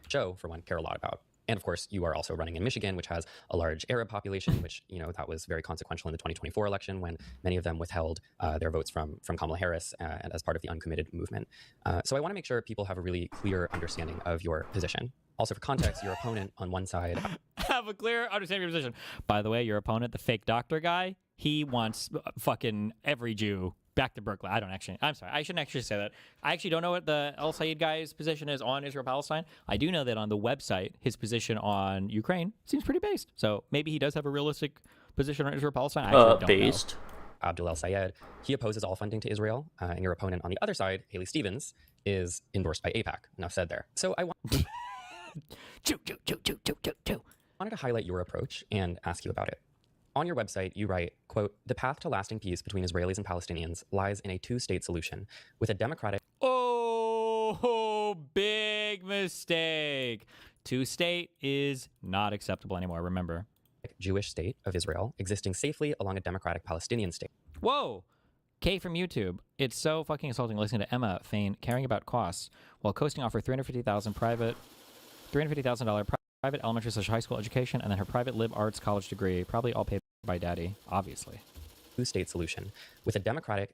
show, for one, care a lot about. And of course, you are also running in Michigan, which has a large Arab population, which, you know, that was very consequential in the 2024 election when many of them withheld their votes from Kamala Harris as part of the uncommitted movement. So I want to make sure people have a really clear understanding of your position. Also, for context, your opponent on one side... Have a clear understanding of your position. By the way, your opponent, the fake doctor guy, he wants fucking every Jew back to Berkeley. I'm sorry. I shouldn't actually say that. I actually don't know what the El Sayed guy's position is on Israel-Palestine. I do know that on the website, his position on Ukraine seems pretty based. So maybe he does have a realistic position on Israel-Palestine. I actually don't based. Know. Abdul El Sayed, he opposes all funding to Israel. And your opponent on the other side, Haley Stevens, is endorsed by AIPAC. Enough said there. So I wanted to highlight your approach and ask you about it. On your website, you write, quote, "The path to lasting peace between Israelis and Palestinians lies in a two-state solution with a democratic..." Oh, big mistake. Two-state is not acceptable anymore, remember. Jewish state of Israel existing safely along a democratic Palestinian state. Whoa. Kay from YouTube. It's so fucking insulting listening to Emma feign caring about costs while coasting off her $350,000 private $350,000 private elementary/high school education, and then her private lib arts college degree, probably all paid by daddy, obviously. Two-state solution with a democratic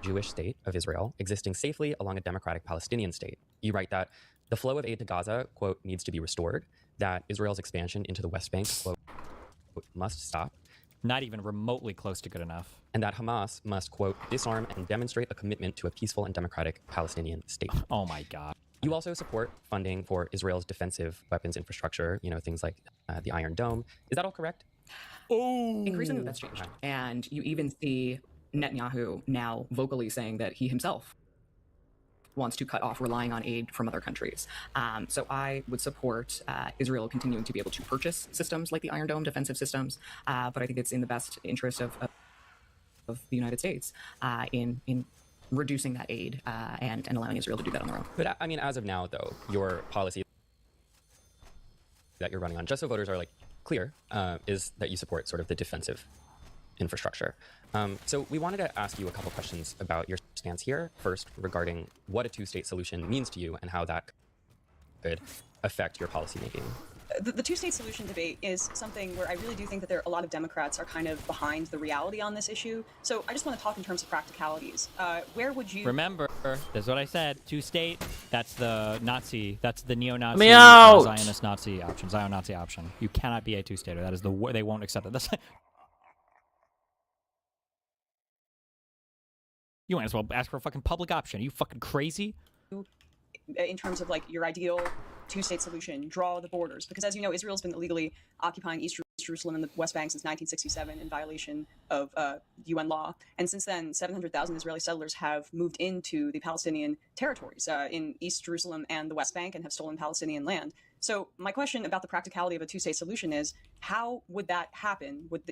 Jewish state of Israel existing safely along a democratic Palestinian state. You write that the flow of aid to Gaza, quote, needs to be restored, that Israel's expansion into the West Bank, quote, must stop. Not even remotely close to good enough. And that Hamas must, quote, disarm and demonstrate a commitment to a peaceful and democratic Palestinian state. Oh my God. You also support funding for Israel's defensive weapons infrastructure, you know, things like the Iron Dome. Is that all correct? Oh. Increasingly, that's changed. And you even see Netanyahu now vocally saying that he himself wants to cut off relying on aid from other countries. So I would support Israel continuing to be able to purchase systems like the Iron Dome, defensive systems, but I think it's in the best interest of the United States in reducing that aid and allowing Israel to do that on their own. But I mean, as of now, though, your policy that you're running on, just so voters are like clear, is that you support sort of the defensive infrastructure. So we wanted to ask you a couple questions about your stance here. First, regarding what a two-state solution means to you and how that could affect your policymaking. The two-state solution debate is something where I really do think that a lot of Democrats are kind of behind the reality on this issue. So I just want to talk in terms of practicalities. Where would you... Remember, that's what I said. Two-state, that's the Nazi, that's the neo-Nazi, Me out! Zionist Nazi option, Zion-Nazi option. You cannot be a two-stater. That is they won't accept it. That's You might as well ask for a fucking public option. Are you fucking crazy? In terms of like your ideal two-state solution, draw the borders, because as you know, Israel's been illegally occupying East Jerusalem and the West Bank since 1967 in violation of UN law. And since then, 700,000 Israeli settlers have moved into the Palestinian territories in East Jerusalem and the West Bank and have stolen Palestinian land. So my question about the practicality of a two-state solution is, how would that happen? Would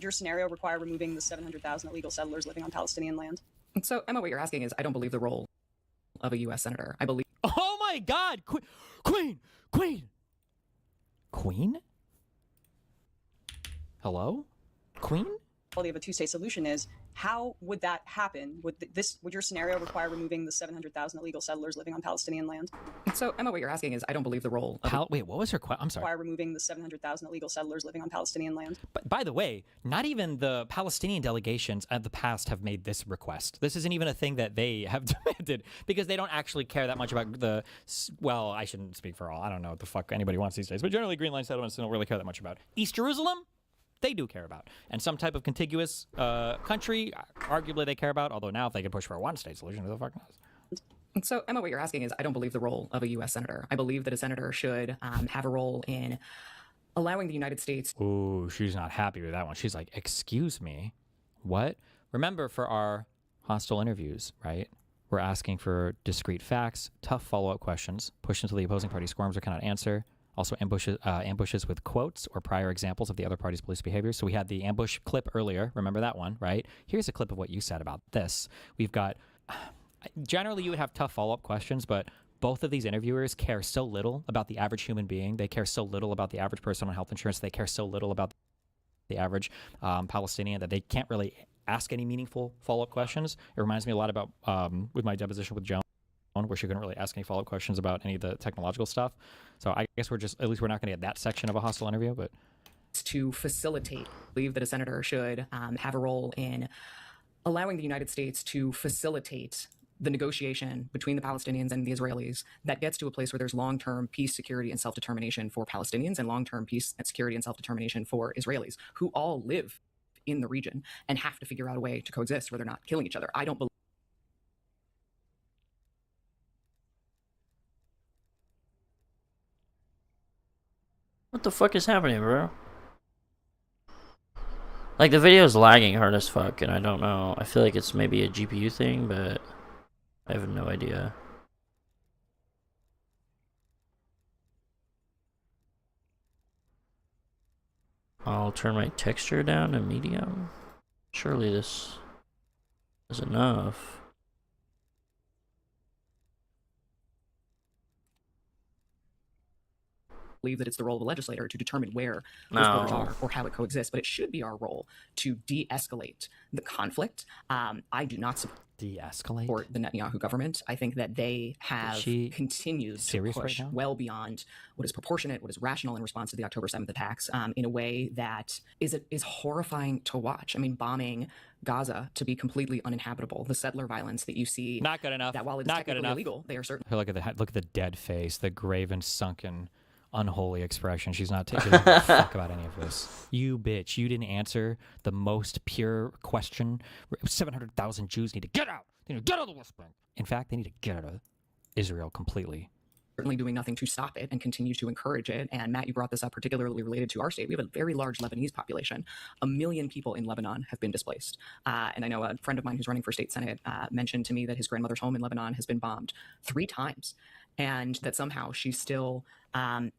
your scenario require removing the 700,000 illegal settlers living on Palestinian land? So, Emma, what you're asking is, I don't believe the role of a U.S. senator. I believe... Oh my God! Queen! Hello? Queen? Of a two-state solution is, how would that happen? Would your scenario require removing the 700,000 illegal settlers living on Palestinian land? So, Emma, what you're asking is, I don't believe the role of... Wait, what was her question? I'm sorry. Require removing the 700,000 illegal settlers living on Palestinian land? But by the way, not even the Palestinian delegations of the past have made this request. This isn't even a thing that they have demanded, because they don't actually care that much about the... Well, I shouldn't speak for all. I don't know what the fuck anybody wants these days, but generally Green Line settlements don't really care that much about. East Jerusalem? They do care about. And some type of contiguous country, arguably they care about, although now if they can push for a one-state solution, who the fuck knows? So, Emma, what you're asking is, I don't believe the role of a U.S. senator. I believe that a senator should have a role in allowing the United States... Ooh, she's not happy with that one. She's like, excuse me, what? Remember, for our hostile interviews, right? We're asking for discrete facts, tough follow-up questions, push until the opposing party squirms or cannot answer. Also ambushes with quotes or prior examples of the other party's police behavior. So we had the ambush clip earlier. Remember that one, right? Here's a clip of what you said about this. We've got... Generally, you would have tough follow-up questions, but both of these interviewers care so little about the average human being. They care so little about the average person on health insurance. They care so little about the average Palestinian that they can't really ask any meaningful follow-up questions. It reminds me a lot about with my deposition with Joan, where she couldn't really ask any follow-up questions about any of the technological stuff. So I guess at least we're not going to get that section of a hostile interview, but... To facilitate, I believe that a senator should have a role in allowing the United States to facilitate the negotiation between the Palestinians and the Israelis that gets to a place where there's long-term peace, security, and self-determination for Palestinians and long-term peace and security and self-determination for Israelis, who all live in the region and have to figure out a way to coexist where they're not killing each other. I don't believe... What the fuck is happening, bro? Like, the video is lagging hard as fuck, and I don't know. I feel like it's maybe a GPU thing, but I have no idea. I'll turn my texture down to medium. Surely this is enough. believe that it's the role of the legislator to determine where No. those borders are or how it coexists, but it should be our role to de-escalate the conflict. I do not support de-escalate the Netanyahu government. I think that they have continued to push well beyond what is proportionate, what is rational in response to the October 7th attacks, in a way that is horrifying to watch. I mean, bombing Gaza to be completely uninhabitable, the settler violence that you see. Not good enough. That while it is Not good technically enough. illegal, they are certainly. Look at the dead face, the graven, sunken, unholy expression. She's not taking a fuck about any of this. You bitch, you didn't answer the most pure question. 700,000 Jews need to get out. They need to get out of the West Bank. In fact, they need to get out of Israel completely. Certainly doing nothing to stop it and continue to encourage it. And Matt, you brought this up particularly related to our state. We have a very large Lebanese population. 1 million people in Lebanon have been displaced. And I know a friend of mine who's running for state senate mentioned to me that his grandmother's home in Lebanon has been bombed 3 times. And that somehow she's still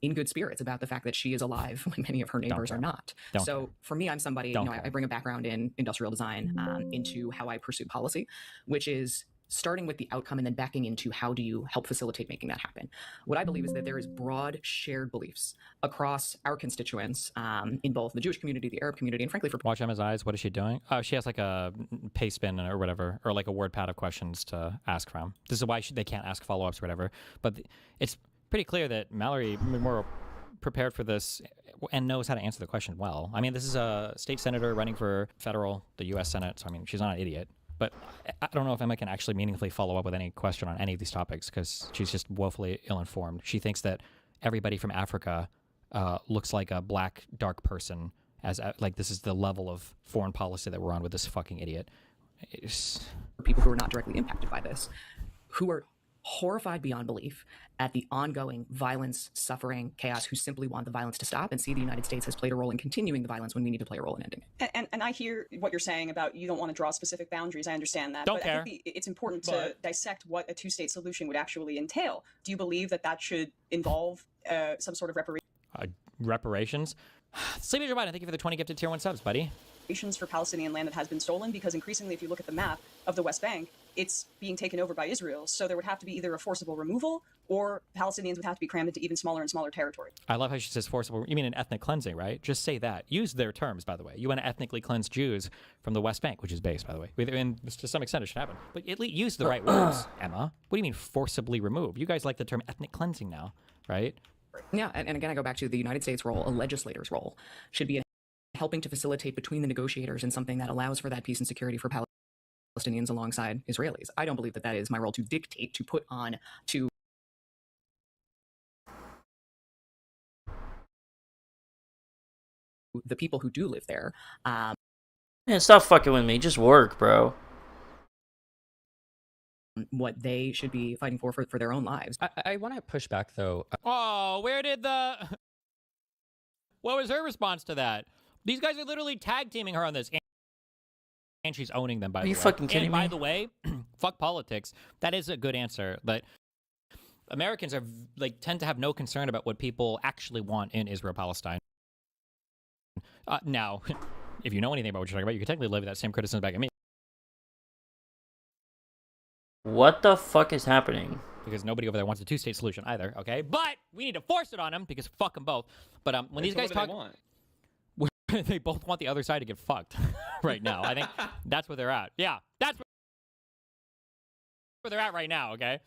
in good spirits about the fact that she is alive when many of her neighbors are not. So for me, I'm somebody, I bring a background in industrial design into how I pursue policy, which is starting with the outcome and then backing into how do you help facilitate making that happen. What I believe is that there is broad shared beliefs across our constituents in both the Jewish community, the Arab community, and frankly for... Watch Emma's eyes. What is she doing? Oh, she has like a paste bin or whatever, or like a word pad of questions to ask from. This is why they can't ask follow-ups or whatever. But it's pretty clear that Mallory more prepared for this and knows how to answer the question well. I mean, this is a state senator running for the U.S. Senate, so I mean, she's not an idiot. But I don't know if Emma can actually meaningfully follow up with any question on any of these topics because she's just woefully ill-informed. She thinks that everybody from Africa looks like a black, dark person, as like this is the level of foreign policy that we're on with this fucking idiot. People who are not directly impacted by this, who are horrified beyond belief at the ongoing violence, suffering, chaos, who simply want the violence to stop and see the United States has played a role in continuing the violence when we need to play a role in ending it. And I hear what you're saying about you don't want to draw specific boundaries. I understand that. Don't but care. I think it's important to dissect what a 2-state solution would actually entail. Do you believe that that should involve some sort of reparations? Sleepy Joe Biden, thank you for the 20 gifted tier 1 subs, buddy. For Palestinian land that has been stolen, because increasingly, if you look at the map of the West Bank, it's being taken over by Israel. So there would have to be either a forcible removal or Palestinians would have to be crammed into even smaller and smaller territory. I love how she says forcible. You mean an ethnic cleansing, right? Just say that. Use their terms, by the way. You want to ethnically cleanse Jews from the West Bank, which is base, by the way. And to some extent, it should happen. But at least use the right words, Emma. What do you mean forcibly remove? You guys like the term ethnic cleansing now, right? Yeah, and again, I go back to the United States role. A legislator's role should be helping to facilitate between the negotiators and something that allows for that peace and security for Palestinians alongside Israelis. I don't believe that that is my role to dictate, to put on, to the people who do live there. Man, stop fucking with me. Just work, bro. What they should be fighting for their own lives. I want to push back, though. Oh, where did the... What was her response to that? These guys are literally tag teaming her on this. And she's owning them, by the way. Are you fucking kidding me? me? By the way, fuck politics. That is a good answer. But Americans are tend to have no concern about what people actually want in Israel-Palestine. Now, if you know anything about what you're talking about, you can technically levy that same criticism back at me. What the fuck is happening? Because nobody over there wants a 2-state solution either, okay? But we need to force it on them because fuck them both. But when these guys talk... They both want the other side to get fucked right now. I think that's where they're at. Yeah, that's where they're at right now, okay?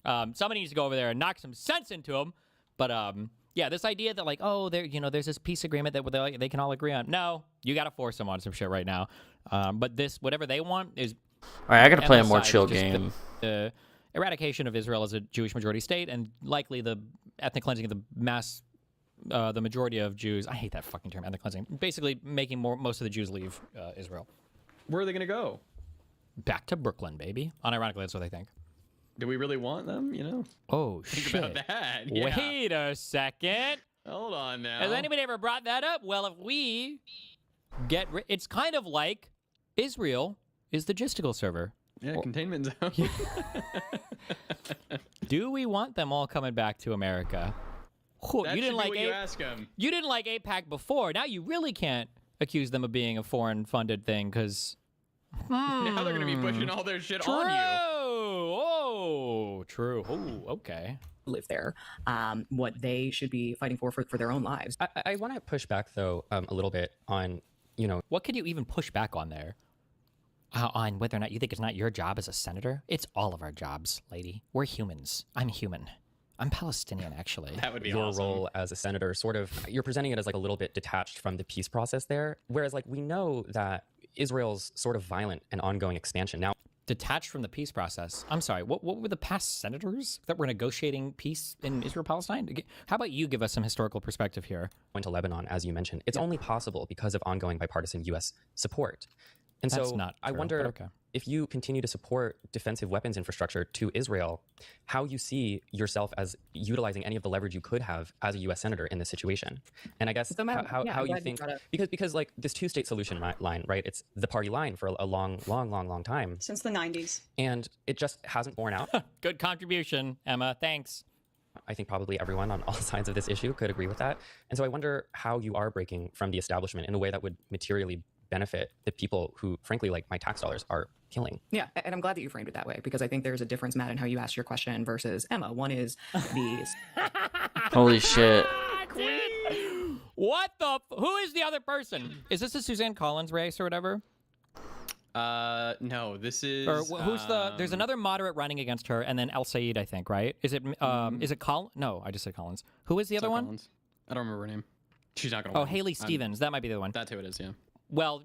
Somebody needs to go over there and knock some sense into them. But, yeah, this idea that, there's this peace agreement that they can all agree on. No, you got to force them on some shit right now. But whatever they want is... All right, I got to play a more chill game. The eradication of Israel as a Jewish majority state and likely the ethnic cleansing of the majority of Jews. I hate that fucking term, ethnic cleansing. Basically making most of the Jews leave Israel. Where are they going to go? Back to Brooklyn, baby. Unironically, that's what they think. Do we really want them, Oh, Think shit. about that. Yeah. Wait a second. Hold on now. Has anybody ever brought that up? Well, if we it's kind of like Israel is the logistical server. Yeah, containment zone. Do we want them all coming back to America? That you didn't like you ask them. You didn't like AIPAC before. Now you really can't accuse them of being a foreign-funded thing because now they're going to be pushing all their shit on you. Oh, true. Oh, okay. Live there, what they should be fighting for their own lives. I want to push back though a little bit on, you know, what could you even push back on there? On whether or not you think it's not your job as a senator? It's all of our jobs, lady. We're humans. I'm human. I'm Palestinian, actually. That would be your awesome. role as a senator, sort of, you're presenting it as like a little bit detached from the peace process there. Whereas like we know that Israel's sort of violent and ongoing expansion now. Detached from the peace process. I'm sorry, what were the past senators that were negotiating peace in Israel-Palestine? How about you give us some historical perspective here? Went to Lebanon, as you mentioned. It's only possible because of ongoing bipartisan U.S. support. And That's so not I true, wonder but okay. if you continue to support defensive weapons infrastructure to Israel, how you see yourself as utilizing any of the leverage you could have as a U.S. senator in this situation. And I guess how you think, because like this two-state solution line, right? It's the party line for a long time. Since the 90s. And it just hasn't borne out. Good contribution, Emma. Thanks. I think probably everyone on all sides of this issue could agree with that. And so I wonder how you are breaking from the establishment in a way that would materially benefit the people who, frankly, like my tax dollars are killing. Yeah, and I'm glad that you framed it that way, because I think there's a difference, Matt, in how you asked your question versus Emma. One is the... Holy shit. What the... Who is the other person? Is this a Suzanne Collins race or whatever? No, this is... Or who's the... There's another moderate running against her, and then El Sayed, I think, right? Is it Collins? No, I just said Collins. Who is the other one? Collins. I don't remember her name. She's not going to Oh, win. Haley Stevens. That might be the one. That's who it is, yeah. Well,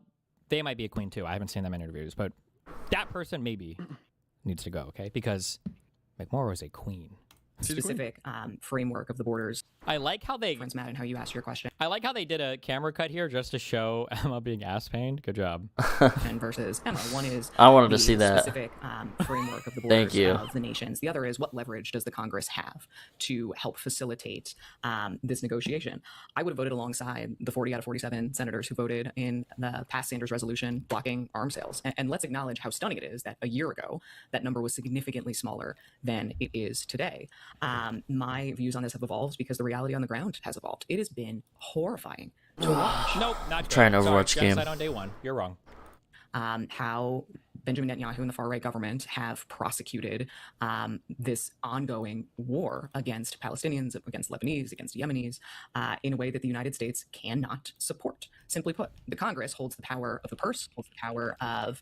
they might be a queen, too. I haven't seen them in interviews, but that person maybe needs to go, okay? Because McMorrow is a queen. Specific framework of the borders. I like how they... Matt, and how you asked your question. I like how they did a camera cut here just to show Emma being ass-pained. Good job. And versus Emma. One is I wanted to see that. Specific framework of the Thank borders you. of the nations. The other is what leverage does the Congress have to help facilitate this negotiation? I would have voted alongside the 40 out of 47 senators who voted in the past Sanders resolution blocking arms sales. And let's acknowledge how stunning it is that a year ago, that number was significantly smaller than it is today. My views on this have evolved because the reality on the ground has evolved. It has been horrifying to watch. Nope, not good. Trying to Sorry, Overwatch game. genocide on day one. You're wrong. How Benjamin Netanyahu and the far-right government have prosecuted this ongoing war against Palestinians, against Lebanese, against Yemenis, in a way that the United States cannot support. Simply put, the Congress holds the power of the purse, holds the power of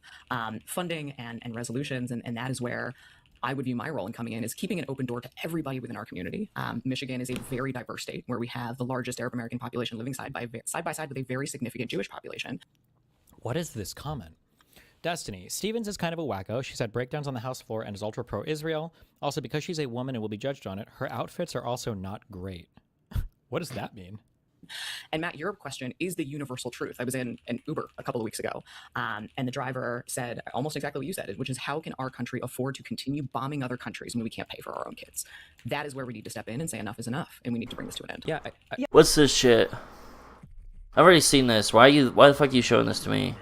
funding and resolutions, and that is where I would view my role in coming in is keeping an open door to everybody within our community. Michigan is a very diverse state where we have the largest Arab American population living side by side with a very significant Jewish population. What is this comment? Destiny. Stevens is kind of a wacko. She's had breakdowns on the House floor and is ultra pro-Israel. Also, because she's a woman and will be judged on it, her outfits are also not great. What does that mean? And Matt, your question is the universal truth. I was in an Uber a couple of weeks ago, and the driver said almost exactly what you said, which is how can our country afford to continue bombing other countries when we can't pay for our own kids? That is where we need to step in and say enough is enough, and we need to bring this to an end. Yeah. What's this shit? I've already seen this. Why the fuck are you showing this to me?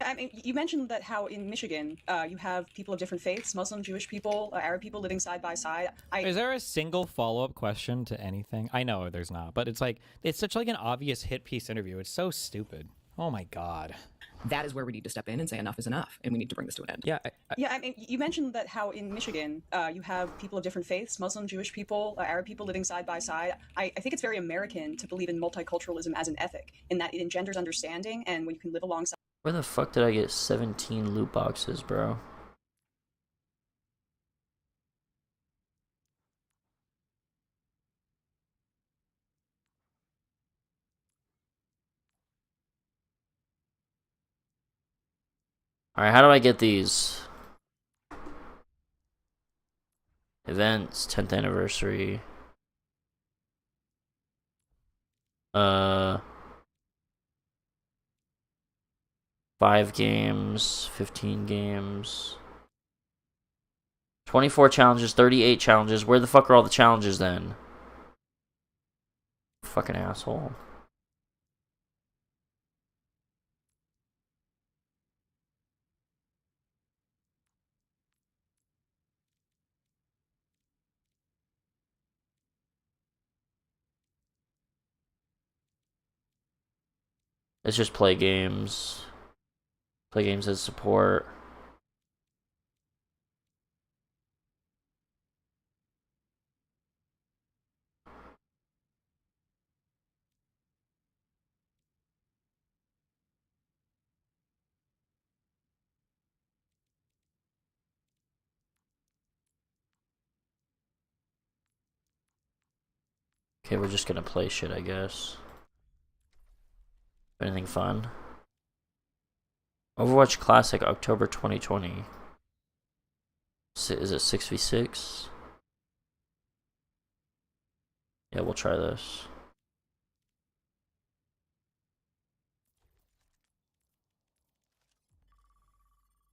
I mean, you mentioned that how in Michigan you have people of different faiths, Muslim, Jewish people, Arab people living side by side. Is there a single follow-up question to anything? I know there's not, but it's like it's such like an obvious hit piece interview. It's so stupid. Oh my god. That is where we need to step in and say enough is enough, and we need to bring this to an end. Yeah. I mean, you mentioned that how in Michigan you have people of different faiths, Muslim, Jewish people, Arab people living side by side. I think it's very American to believe in multiculturalism as an ethic, in that it engenders understanding, and when you can live alongside. Where the fuck did I get 17 loot boxes, bro? Alright, how do I get these? Events, 10th anniversary. 5 games, 15 games. 24 challenges, 38 challenges. Where the fuck are all the challenges then? Fucking asshole. Let's just play games. Play games as support. Okay, we're just gonna play shit, I guess. Anything fun? Overwatch Classic, October 2020. Is it 6v6? Yeah, we'll try this.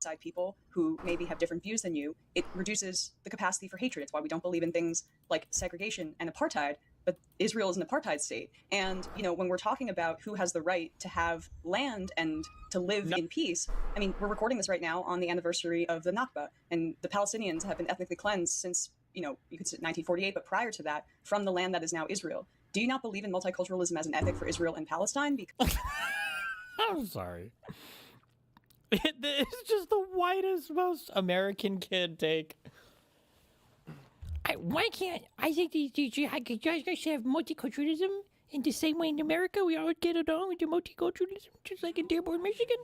Side people who maybe have different views than you, it reduces the capacity for hatred. It's why we don't believe in things like segregation and apartheid, but Israel is an apartheid state. And, you know, when we're talking about who has the right to have land and to live in peace, I mean, we're recording this right now on the anniversary of the Nakba, and the Palestinians have been ethnically cleansed since, you know, you could say 1948, but prior to that, from the land that is now Israel. Do you not believe in multiculturalism as an ethic for Israel and Palestine? Because I'm sorry. It's just the whitest, most American kid take. Why can't I think you guys should have multiculturalism in the same way in America? We all get along with the multiculturalism, just like in Dearborn, Michigan.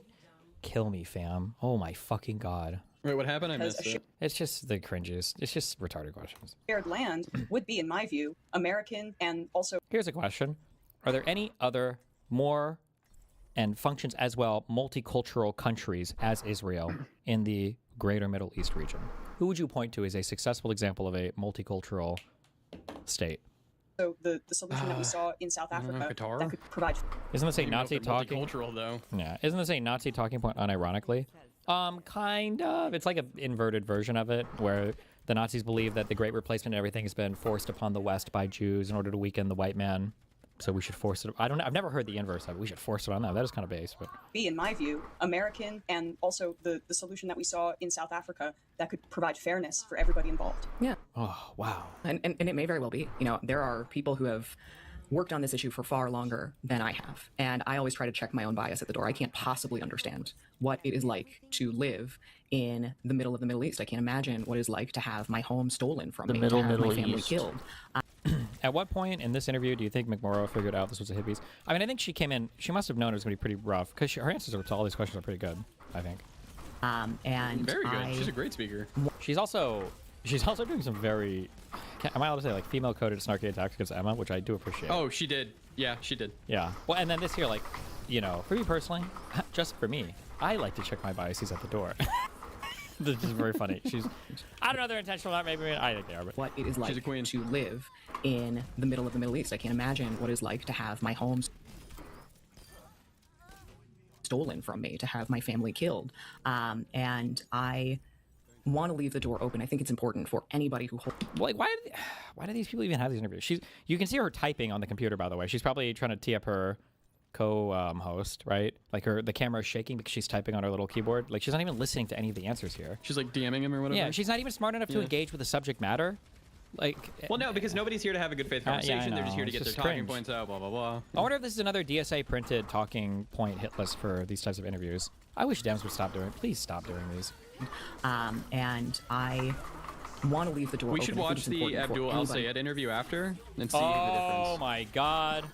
Kill me, fam. Oh my fucking god. Wait, what happened? I missed it. It's just the cringes. It's just retarded questions. shared land would be, in my view, American and also. Here's a question: are there any other more and functions as well multicultural countries as Israel in the greater Middle East region? Who would you point to as a successful example of a multicultural state? So the solution that we saw in South Africa that could provide. Isn't this a Nazi talking? Multicultural though. Yeah, isn't this a Nazi talking point? Unironically, kind of. It's like an inverted version of it, where the Nazis believe that the Great Replacement and everything has been forced upon the West by Jews in order to weaken the white man. So we should force it. I don't know. I've never heard the inverse of it. We should force it on them. That is kind of base, but. Be, in my view, American and also the solution that we saw in South Africa that could provide fairness for everybody involved. Yeah. Oh, wow. And it may very well be. You know, there are people who have worked on this issue for far longer than I have. And I always try to check my own bias at the door. I can't possibly understand what it is like to live in the middle of the Middle East. I can't imagine what it's like to have my home stolen from me, to have my family killed. At what point in this interview do you think McMorrow figured out this was a hippies? I mean, I think she came in, she must have known it was going to be pretty rough, because her answers to all these questions are pretty good, I think. And very good. She's a great speaker. She's also doing some very, am I allowed to say, like, female-coded snarky attacks against Emma, which I do appreciate. Oh, she did. Yeah, she did. Yeah. Well, and then this here, like, you know, for me personally, just for me, I like to check my biases at the door. This is very funny. I don't know if they're intentional or not, maybe I think they are, but what it is like to live in the middle of the Middle East. I can't imagine what it's like to have my home stolen from me, to have my family killed. And I want to leave the door open. I think it's important for anybody who holds. Like, why do these people even have these interviews? You can see her typing on the computer, by the way. She's probably trying to tee up her co-host, right? Like the camera is shaking because she's typing on her little keyboard. Like, she's not even listening to any of the answers here. She's like DMing him or whatever. Yeah, she's not even smart enough to engage with the subject matter. Like, well, no, because nobody's here to have a good faith conversation. They're just here to get their talking points out. Blah blah blah. I wonder if this is another DSA printed talking point hit list for these types of interviews. I wish Dems would stop doing it. Please stop doing these. And I want to leave the door open. We should watch the Abdul Al Sayed interview after and see the difference. Oh my god.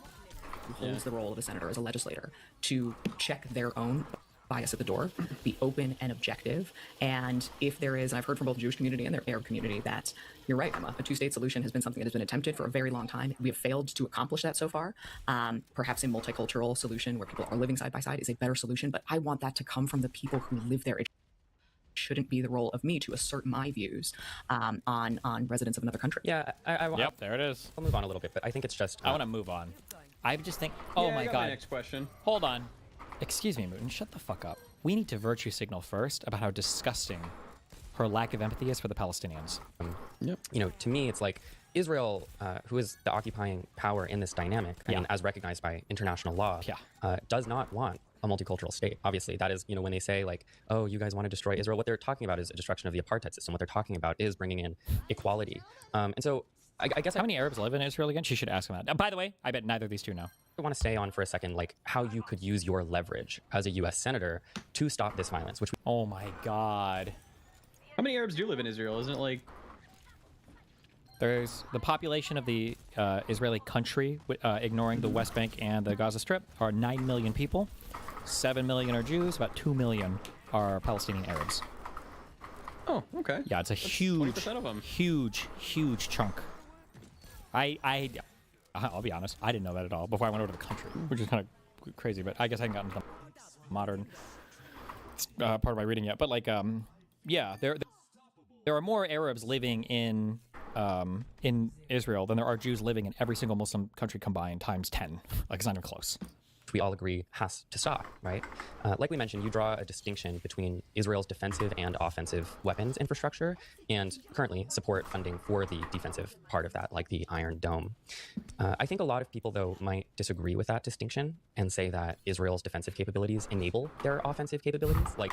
Who holds the role of a senator as a legislator to check their own bias at the door, be open and objective. And if there is, and I've heard from both the Jewish community and the Arab community that you're right, Emma, a two-state solution has been something that has been attempted for a very long time. We have failed to accomplish that so far. Perhaps a multicultural solution where people are living side by side is a better solution, but I want that to come from the people who live there. It shouldn't be the role of me to assert my views on residents of another country. Yeah, Yep, there it is. I'll move on a little bit, but I think it's just. I want to move on. I just think, oh my I got god. My next question. Hold on. Excuse me, Mooten, shut the fuck up. We need to virtue signal first about how disgusting her lack of empathy is for the Palestinians. You know, to me, it's like Israel, who is the occupying power in this dynamic, and as recognized by international law, does not want a multicultural state. Obviously, that is, you know, when they say like, oh, you guys want to destroy Israel, what they're talking about is a destruction of the apartheid system. What they're talking about is bringing in equality. And so I guess how many Arabs live in Israel again? She should ask him that. By the way, I bet neither of these two know. I want to stay on for a second, like how you could use your leverage as a U.S. senator to stop this violence. Which oh my god, how many Arabs do live in Israel? Isn't it like there's the population of the Israeli country, ignoring the West Bank and the Gaza Strip, are 9 million people. 7 million are Jews. About 2 million are Palestinian Arabs. Oh, okay. Yeah, it's a huge, huge chunk. I'll be honest, I didn't know that at all before I went over to the country, which is kind of crazy. But I guess I haven't gotten to the modern part of my reading yet. But like, yeah, there are more Arabs living in Israel than there are Jews living in every single Muslim country combined times 10. Like, it's not even close. We all agree has to stop, right? Like we mentioned, you draw a distinction between Israel's defensive and offensive weapons infrastructure, and currently support funding for the defensive part of that, like the Iron Dome. I think a lot of people, though, might disagree with that distinction and say that Israel's defensive capabilities enable their offensive capabilities. Like,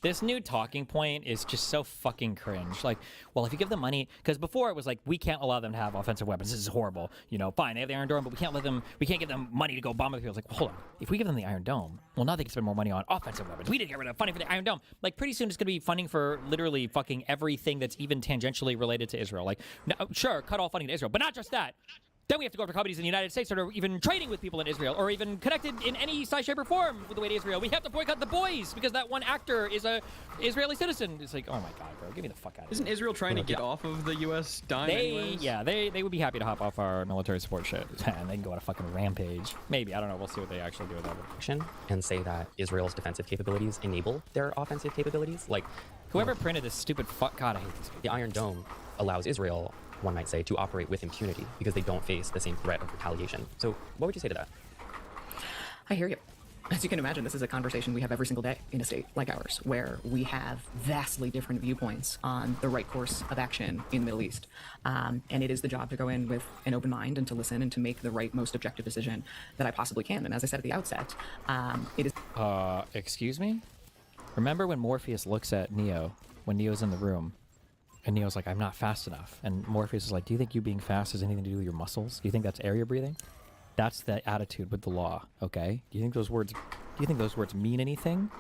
this new talking point is just so fucking cringe. Like, well, if you give them money, because before it was like, we can't allow them to have offensive weapons. This is horrible. You know, fine, they have the Iron Dome, but we can't give them money to go bomb other people. It's like, well, hold on. If we give them the Iron Dome, well, now they can spend more money on offensive weapons. We didn't get rid of funding for the Iron Dome. Like, pretty soon it's going to be funding for literally fucking everything that's even tangentially related to Israel. Like, no, sure, cut all funding to Israel, but not just that. Then we have to go after companies in the United States that are even trading with people in Israel or even connected in any size, shape, or form with the way to Israel. We have to boycott The Boys because that one actor is a Israeli citizen. It's like, oh my God, bro, get me the fuck out of here. Isn't Israel trying to get off of the U.S. dime anyways? Yeah, they would be happy to hop off our military support shit. And they can go on a fucking rampage. Maybe, I don't know. We'll see what they actually do with that. And say that Israel's defensive capabilities enable their offensive capabilities. Like, whoever printed this stupid fuck, God, I hate this. The Iron Dome allows Israel, one might say, to operate with impunity because they don't face the same threat of retaliation. So what would you say to that? I hear you. As you can imagine, this is a conversation we have every single day in a state like ours, where we have vastly different viewpoints on the right course of action in the Middle East. And it is the job to go in with an open mind and to listen and to make the right, most objective decision that I possibly can. And as I said at the outset, it is... Excuse me? Remember when Morpheus looks at Neo, when Neo's in the room, and Neo's like, I'm not fast enough. And Morpheus is like, do you think you being fast has anything to do with your muscles? Do you think that's area breathing? That's the attitude with the law, okay? Do you think those words mean anything?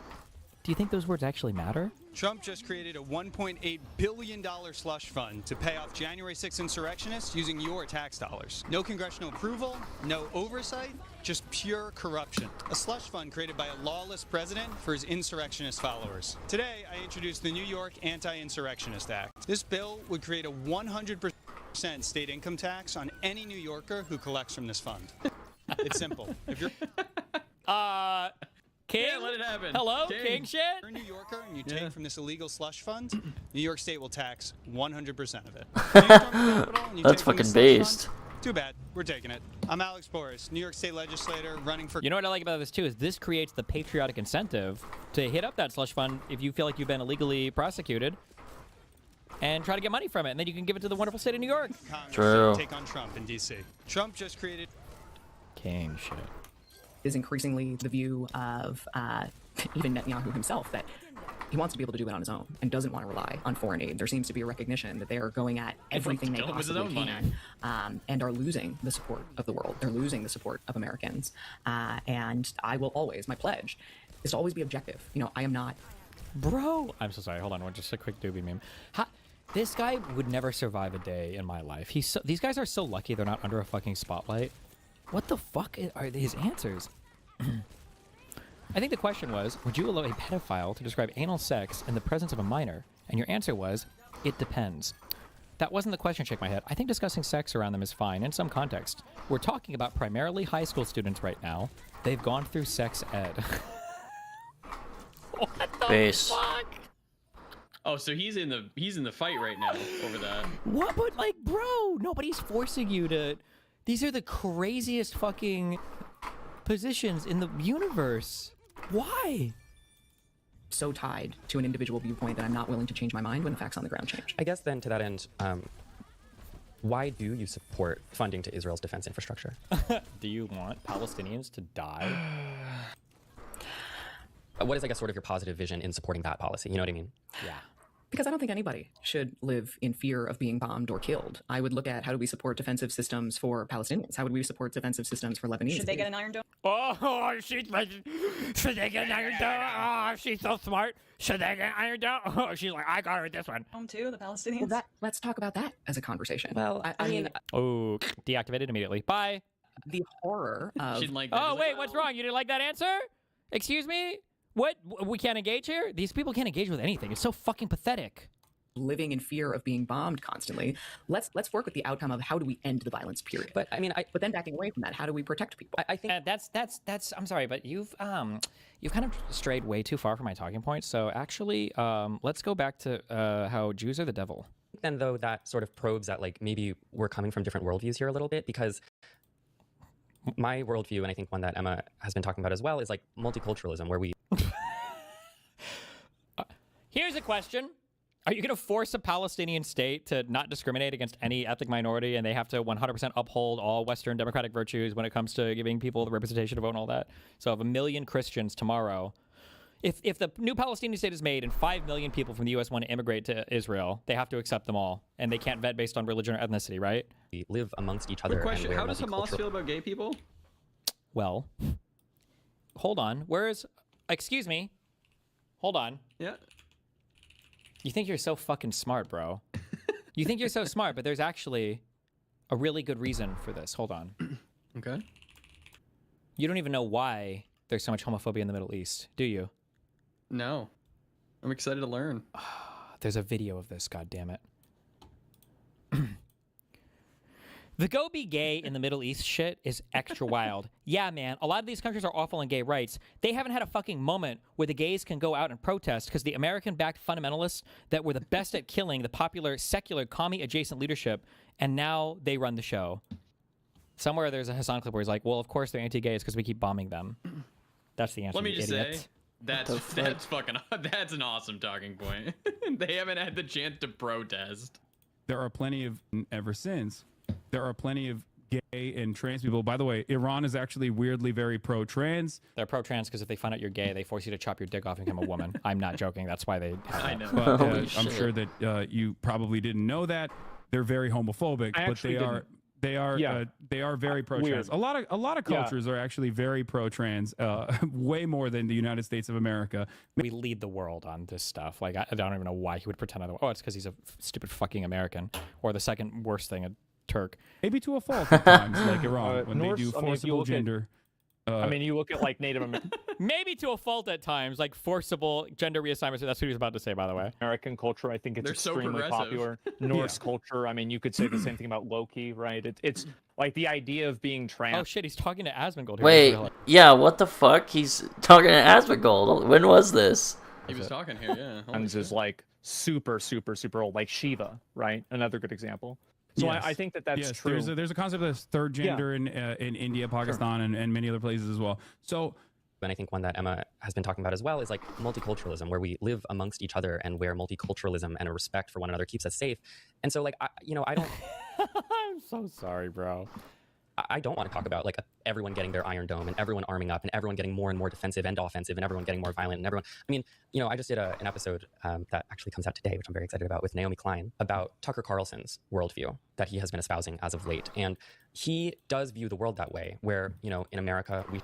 Do you think those words actually matter? Trump just created a $1.8 billion slush fund to pay off January 6th insurrectionists using your tax dollars. No congressional approval, no oversight, just pure corruption. A slush fund created by a lawless president for his insurrectionist followers. Today, I introduced the New York Anti-Insurrectionist Act. This bill would create a 100% state income tax on any New Yorker who collects from this fund. It's simple. If you're... King? Yeah, let it happen. Hello? King shit? If you're a New Yorker and you take from this illegal slush fund, New York State will tax 100% of it. That's fucking based. Too bad. We're taking it. I'm Alex Boris, New York State legislator running for... You know what I like about this, too, is this creates the patriotic incentive to hit up that slush fund if you feel like you've been illegally prosecuted and try to get money from it, and then you can give it to the wonderful state of New York. True. Take on Trump in D.C. Trump just created... King shit. Is increasingly the view of even Netanyahu himself that he wants to be able to do it on his own and doesn't want to rely on foreign aid. There seems to be a recognition that they are going at everything they possibly can and are losing the support of the world. They're losing the support of Americans. And I will always, my pledge is to always be objective. You know, I am not... Bro! I'm so sorry. Hold on. Just a quick doobie meme. This guy would never survive a day in my life. These guys are so lucky they're not under a fucking spotlight. What the fuck are his answers? I think the question was, would you allow a pedophile to describe anal sex in the presence of a minor? And your answer was, it depends. That wasn't the question, shake my head. I think discussing sex around them is fine in some context. We're talking about primarily high school students right now. They've gone through sex ed. What the fuck? Oh, so he's in the fight right now over that. What? But like, bro, nobody's forcing you to... These are the craziest fucking positions in the universe. Why? So tied to an individual viewpoint that I'm not willing to change my mind when the facts on the ground change. I guess then to that end, why do you support funding to Israel's defense infrastructure? Do you want Palestinians to die? What is, I guess, sort of your positive vision in supporting that policy? You know what I mean? Yeah. Because I don't think anybody should live in fear of being bombed or killed. I would look at how do we support defensive systems for Palestinians? How would we support defensive systems for Lebanese? Should they get an Iron Dome? Oh, should they get an Iron Dome? Oh, she's so smart. Should they get an Iron Dome? Oh, she's like, I got her this one. Home too, the Palestinians? Well, let's talk about that as a conversation. Well, I mean... Oh, deactivated immediately. Bye. The horror of... She didn't like that. Oh, wait, what's wrong? You didn't like that answer? Excuse me? What? We can't engage here? These people can't engage with anything. It's so fucking pathetic. living in fear of being bombed constantly. Let's work with the outcome of how do we end the violence, period. But I mean, but then backing away from that, how do we protect people? I think that's I'm sorry, but you've kind of strayed way too far from my talking point. So actually, let's go back to how Jews are the devil. Then though that sort of probes at like maybe we're coming from different worldviews here a little bit, because my worldview, and I think one that Emma has been talking about as well, is like multiculturalism, where we Here's a question. Are you going to force a Palestinian state to not discriminate against any ethnic minority, and they have to 100% uphold all Western democratic virtues when it comes to giving people the representation to vote and all that? So if 1 million Christians tomorrow, if the new Palestinian state is made and 5 million people from the U.S. want to immigrate to Israel, they have to accept them all, and they can't vet based on religion or ethnicity, right? We live amongst each other. Quick question, and how does Hamas feel about gay people? Well, hold on. Excuse me. Hold on. Yeah. You think you're so fucking smart, bro. You think you're so smart, but there's actually a really good reason for this. Hold on. Okay. You don't even know why there's so much homophobia in the Middle East, do you? No. I'm excited to learn. There's a video of this, goddammit. The go be gay in the Middle East shit is extra wild. Yeah, man, a lot of these countries are awful on gay rights. They haven't had a fucking moment where the gays can go out and protest because the American-backed fundamentalists that were the best at killing the popular secular commie-adjacent leadership, and now they run the show. Somewhere there's a Hassan clip where he's like, well, of course they're anti-gays because we keep bombing them. That's the answer, Let me just idiot. say, that's an awesome talking point. They haven't had the chance to protest. There are plenty of, ever since, there are plenty of gay and trans people. By the way, Iran is actually weirdly very pro-trans. They're pro-trans because if they find out you're gay, they force you to chop your dick off and become a woman. I'm not joking. That's why they. I know. But, I'm sure that you probably didn't know that. They're very homophobic, but they are very pro-trans. A lot of cultures are actually very pro-trans, way more than the United States of America. We lead the world on this stuff. Like I don't even know why he would pretend otherwise. Oh, it's because he's a stupid fucking American, or the second worst thing, a Turk. Maybe to a fault at times, like Iran, when they do forcible gender. You look at like Native American. Maybe to a fault at times, like forcible gender reassignments. That's what he was about to say, by the way. American culture, I think it's They're so extremely progressive. popular. Norse culture, I mean, you could say the same thing about Loki, right? It's like the idea of being trans. Oh shit, he's talking to Asmongold here. Wait, yeah, what the fuck? He's talking to Asmongold. When was this? He was talking here, yeah. And is like super, super, super old, like Shiva, right? Another good example. So Yes. I think that's true. There's a concept of third gender in India, Pakistan, and many other places as well. So, and I think one that Emma has been talking about as well is like multiculturalism, where we live amongst each other and where multiculturalism and a respect for one another keeps us safe. And so like, I don't. I'm so sorry, bro. I don't want to talk about like everyone getting their Iron Dome and everyone arming up and everyone getting more and more defensive and offensive and everyone getting more violent and everyone. I mean, I just did an episode that actually comes out today, which I'm very excited about, with Naomi Klein, about Tucker Carlson's worldview that he has been espousing as of late. And he does view the world that way, where, in America, we...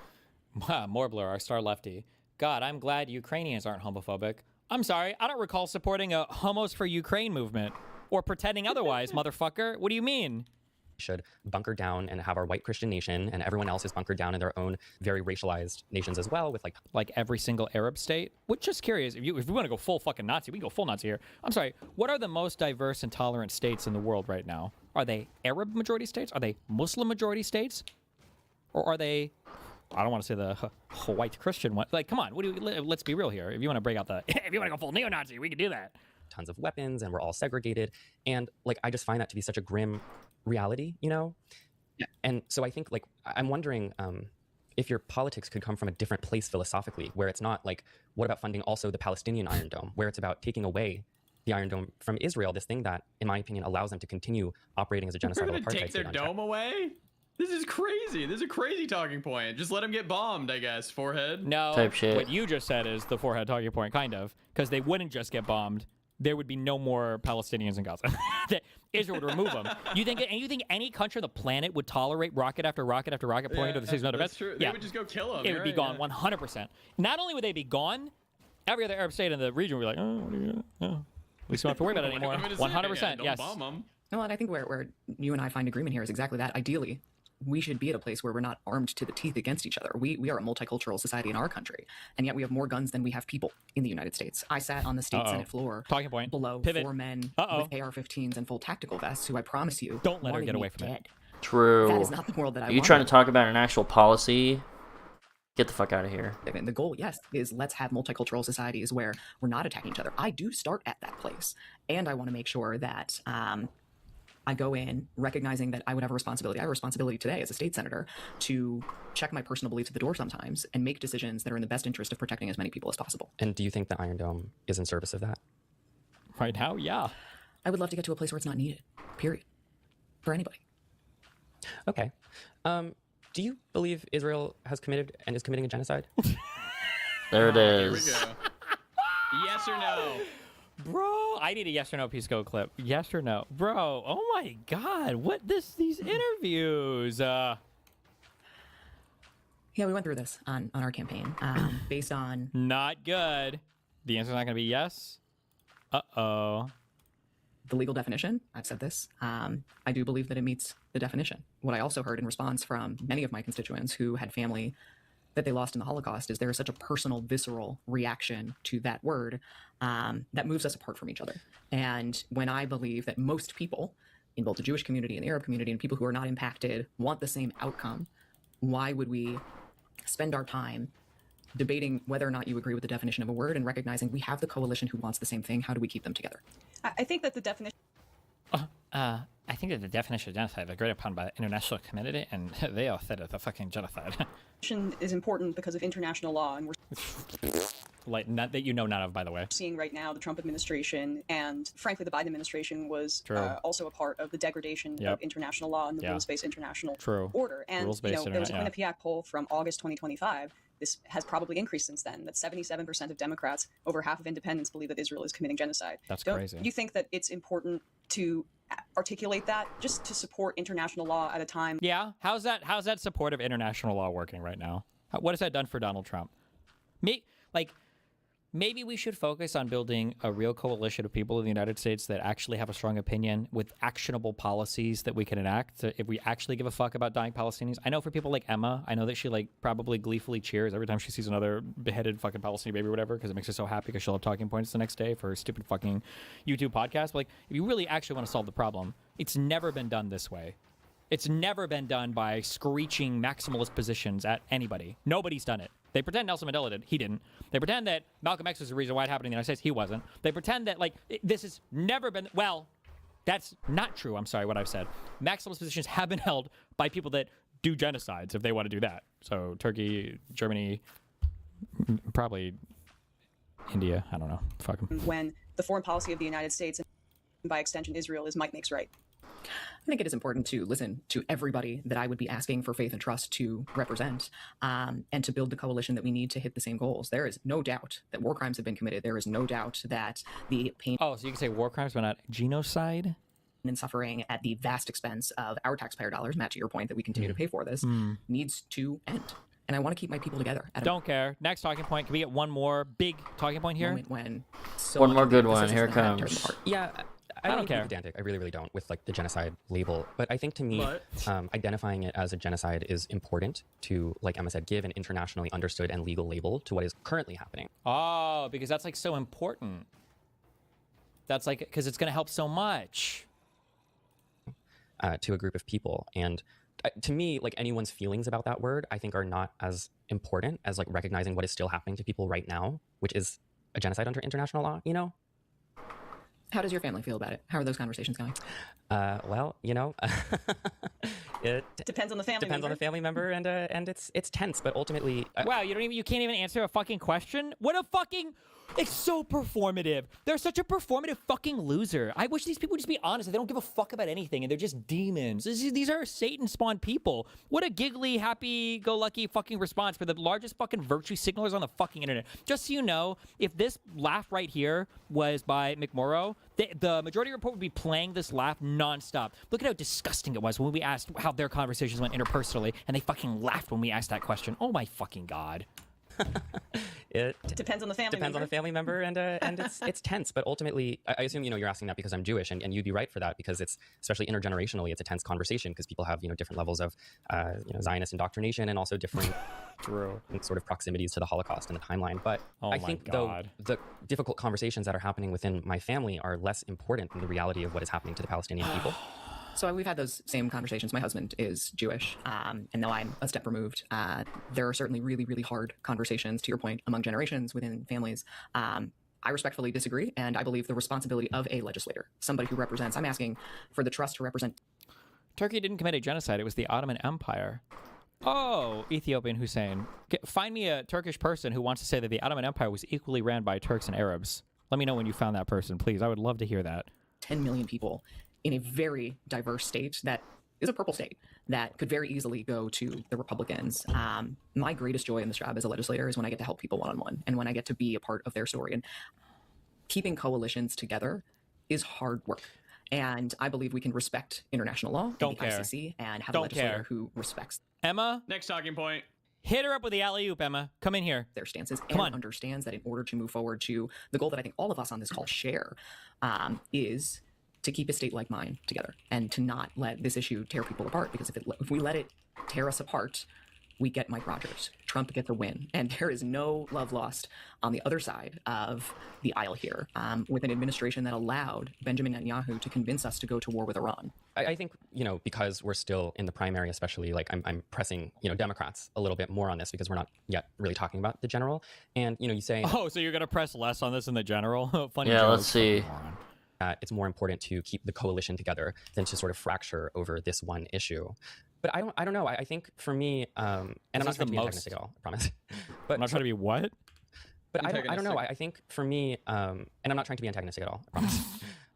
Morbler, our star lefty. God, I'm glad Ukrainians aren't homophobic. I'm sorry, I don't recall supporting a Homos for Ukraine movement or pretending otherwise, motherfucker. What do you mean? Should bunker down and have our white Christian nation, and everyone else is bunkered down in their own very racialized nations as well, with like every single Arab state. Which, just curious, if we want to go full fucking Nazi, we can go full Nazi here. I'm sorry, what are the most diverse and tolerant states in the world right now? Are they Arab majority states? Are they Muslim majority states? Or are they, I don't want to say the white Christian one. Like, come on, let's be real here. If you want to break out if you want to go full neo-Nazi, we can do that. Tons of weapons, and we're all segregated. And like, I just find that to be such a grim reality, Yeah. And so I think, like, I'm wondering if your politics could come from a different place philosophically, where it's not like, what about funding also the Palestinian Iron Dome, where it's about taking away the Iron Dome from Israel, this thing that, in my opinion, allows them to continue operating as a genocidal We're gonna apartheid take their state. dome away? This is crazy. This is a crazy talking point. Just let them get bombed, I guess. Forehead. No, Type shit. What you just said is the forehead talking point, kind of, because they wouldn't just get bombed. There would be no more Palestinians in Gaza. Israel would remove them. You think any country on the planet would tolerate rocket after rocket after rocket pointing to the citizen of That's defense? true. Yeah. They would just go kill them. It would be gone 100%. Not only would they be gone, every other Arab state in the region would be like, oh, what are you doing? We don't have to worry about it anymore. 100%. Don't Yes. bomb them. No, and I think where you and I find agreement here is exactly that. Ideally, we should be at a place where we're not armed to the teeth against each other. We are a multicultural society in our country, and yet we have more guns than we have people in the United States. I sat on the state Senate floor below Pivot. 4 men Uh-oh. with AR-15s and full tactical vests who I promise you Don't let her wanted get me away from dead. it. True. That is not the world that I Are you wanted. trying to talk about an actual policy? Get the fuck out of here. And the goal, yes, is let's have multicultural societies where we're not attacking each other. I do start at that place, and I want to make sure that I go in recognizing that I would have a responsibility. I have a responsibility today as a state senator to check my personal beliefs at the door sometimes and make decisions that are in the best interest of protecting as many people as possible. And do you think the Iron Dome is in service of that? Right now, yeah. I would love to get to a place where it's not needed, period, for anybody. Okay. Do you believe Israel has committed and is committing a genocide? There it Here we is. go. Yes or no? Bro, I need a yes or no Pisco clip. Yes or no? Bro, oh my god, what these interviews? Yeah, we went through this on our campaign based on... Not good. The answer's not going to be yes? Uh-oh. The legal definition, I've said this, I do believe that it meets the definition. What I also heard in response from many of my constituents who had family that they lost in the Holocaust is there is such a personal, visceral reaction to that word that moves us apart from each other. And when I believe that most people in both the Jewish community and the Arab community and people who are not impacted want the same outcome, why would we spend our time debating whether or not you agree with the definition of a word and recognizing we have the coalition who wants the same thing? How do we keep them together? I think that the definition... I think that the definition of genocide is agreed upon by the international community, and they all said it's a fucking genocide. is important because of international law, and we're Like, not that you know none of, by the way. seeing right now the Trump administration and frankly the Biden administration was True. Also a part of the degradation Yep. of international law and the Yeah. rules-based international True. order. And Rules-based there was a internet, Quinnipiac poll from August 2025. This has probably increased since then, that 77% of Democrats, over half of independents, believe that Israel is committing genocide. That's Don't crazy. you think that it's important to articulate that just to support international law at a time? Yeah, how's that support of international law working right now? What has that done for Donald Trump? Maybe we should focus on building a real coalition of people in the United States that actually have a strong opinion with actionable policies that we can enact if we actually give a fuck about dying Palestinians. I know for people like Emma, I know that she probably gleefully cheers every time she sees another beheaded fucking Palestinian baby or whatever, because it makes her so happy because she'll have talking points the next day for her stupid fucking YouTube podcast. But if you really actually want to solve the problem, it's never been done this way. It's never been done by screeching maximalist positions at anybody. Nobody's done it. They pretend Nelson Mandela did. He didn't. They pretend that Malcolm X was the reason why it happened in the United States. He wasn't. They pretend that, this has never been... Well, that's not true. I'm sorry what I've said. Maximalist positions have been held by people that do genocides if they want to do that. So Turkey, Germany, probably India. I don't know. Fuck 'em. When the foreign policy of the United States, and by extension Israel, is might makes right. I think it is important to listen to everybody that I would be asking for faith and trust to represent and to build the coalition that we need to hit the same goals. There is no doubt that war crimes have been committed. There is no doubt that the pain... Oh, so you can say war crimes but not genocide? And suffering at the vast expense of our taxpayer dollars, Matt, to your point that we continue to pay for this, needs to end. And I want to keep my people together. Don't care. Next talking point. Can we get one more big talking point here? When One more good one. Here it comes. Yeah, I don't care. Pedantic. I really, really don't with the genocide label. But I think to me, identifying it as a genocide is important to, like Emma said, give an internationally understood and legal label to what is currently happening. Oh, because that's so important. That's because it's going to help so much. To a group of people. And to me, anyone's feelings about that word, I think are not as important as recognizing what is still happening to people right now, which is a genocide under international law, you know? How does your family feel about it? How are those conversations going? Well, it depends on the family. Depends on the family member, and it's tense. But ultimately, wow, you can't even answer a fucking question. What a fucking! It's so performative. They're such a performative fucking loser. I wish these people would just be honest. They don't give a fuck about anything, and they're just demons. These are Satan-spawned people. What a giggly, happy-go-lucky fucking response for the largest fucking virtue signalers on the fucking internet. Just so you know, if this laugh right here was by McMorrow, the Majority Report would be playing this laugh nonstop. Look at how disgusting it was when we asked how their conversations went interpersonally, and they fucking laughed when we asked that question. Oh my fucking god. It depends on the family depends member. on the family member, and it's tense. But ultimately, I assume you're asking that because I'm Jewish, and you'd be right for that, because it's, especially intergenerationally, it's a tense conversation because people have different levels of Zionist indoctrination and also different sort of proximities to the Holocaust and the timeline. But I think though the difficult conversations that are happening within my family are less important than the reality of what is happening to the Palestinian people. So we've had those same conversations. My husband is Jewish, and though I'm a step removed, there are certainly really, really hard conversations, to your point, among generations within families. I respectfully disagree, and I believe the responsibility of a legislator, somebody who represents, I'm asking for the trust to represent. Turkey didn't commit a genocide. It was the Ottoman Empire. Oh, Ethiopian Hussein. Find me a Turkish person who wants to say that the Ottoman Empire was equally ran by Turks and Arabs. Let me know when you found that person, please. I would love to hear that. 10 million people in a very diverse state that is a purple state that could very easily go to the Republicans. My greatest joy in this job as a legislator is when I get to help people one-on-one and when I get to be a part of their story. And keeping coalitions together is hard work. And I believe we can respect international law, and the ICC, and have a legislator who respects. Emma? Next talking point. Hit her up with the alley-oop, Emma. Come in here. Their stances and understands that in order to move forward to the goal that I think all of us on this call share is to keep a state like mine together and to not let this issue tear people apart. Because if we let it tear us apart, we get Mike Rogers. Trump gets a win. And there is no love lost on the other side of the aisle here with an administration that allowed Benjamin Netanyahu to convince us to go to war with Iran. I think, because we're still in the primary, especially, like I'm pressing, Democrats a little bit more on this because we're not yet really talking about the general. And, you say... Oh, so you're going to press less on this in the general? Funny yeah, joke. let's see. It's more important to keep the coalition together than to sort of fracture over this one issue. But I don't know. I think for me, and I'm not trying to be antagonistic at all, I promise. But I'm not trying to be what? But I don't know. I think for me, and I'm not trying to be antagonistic at all, I promise.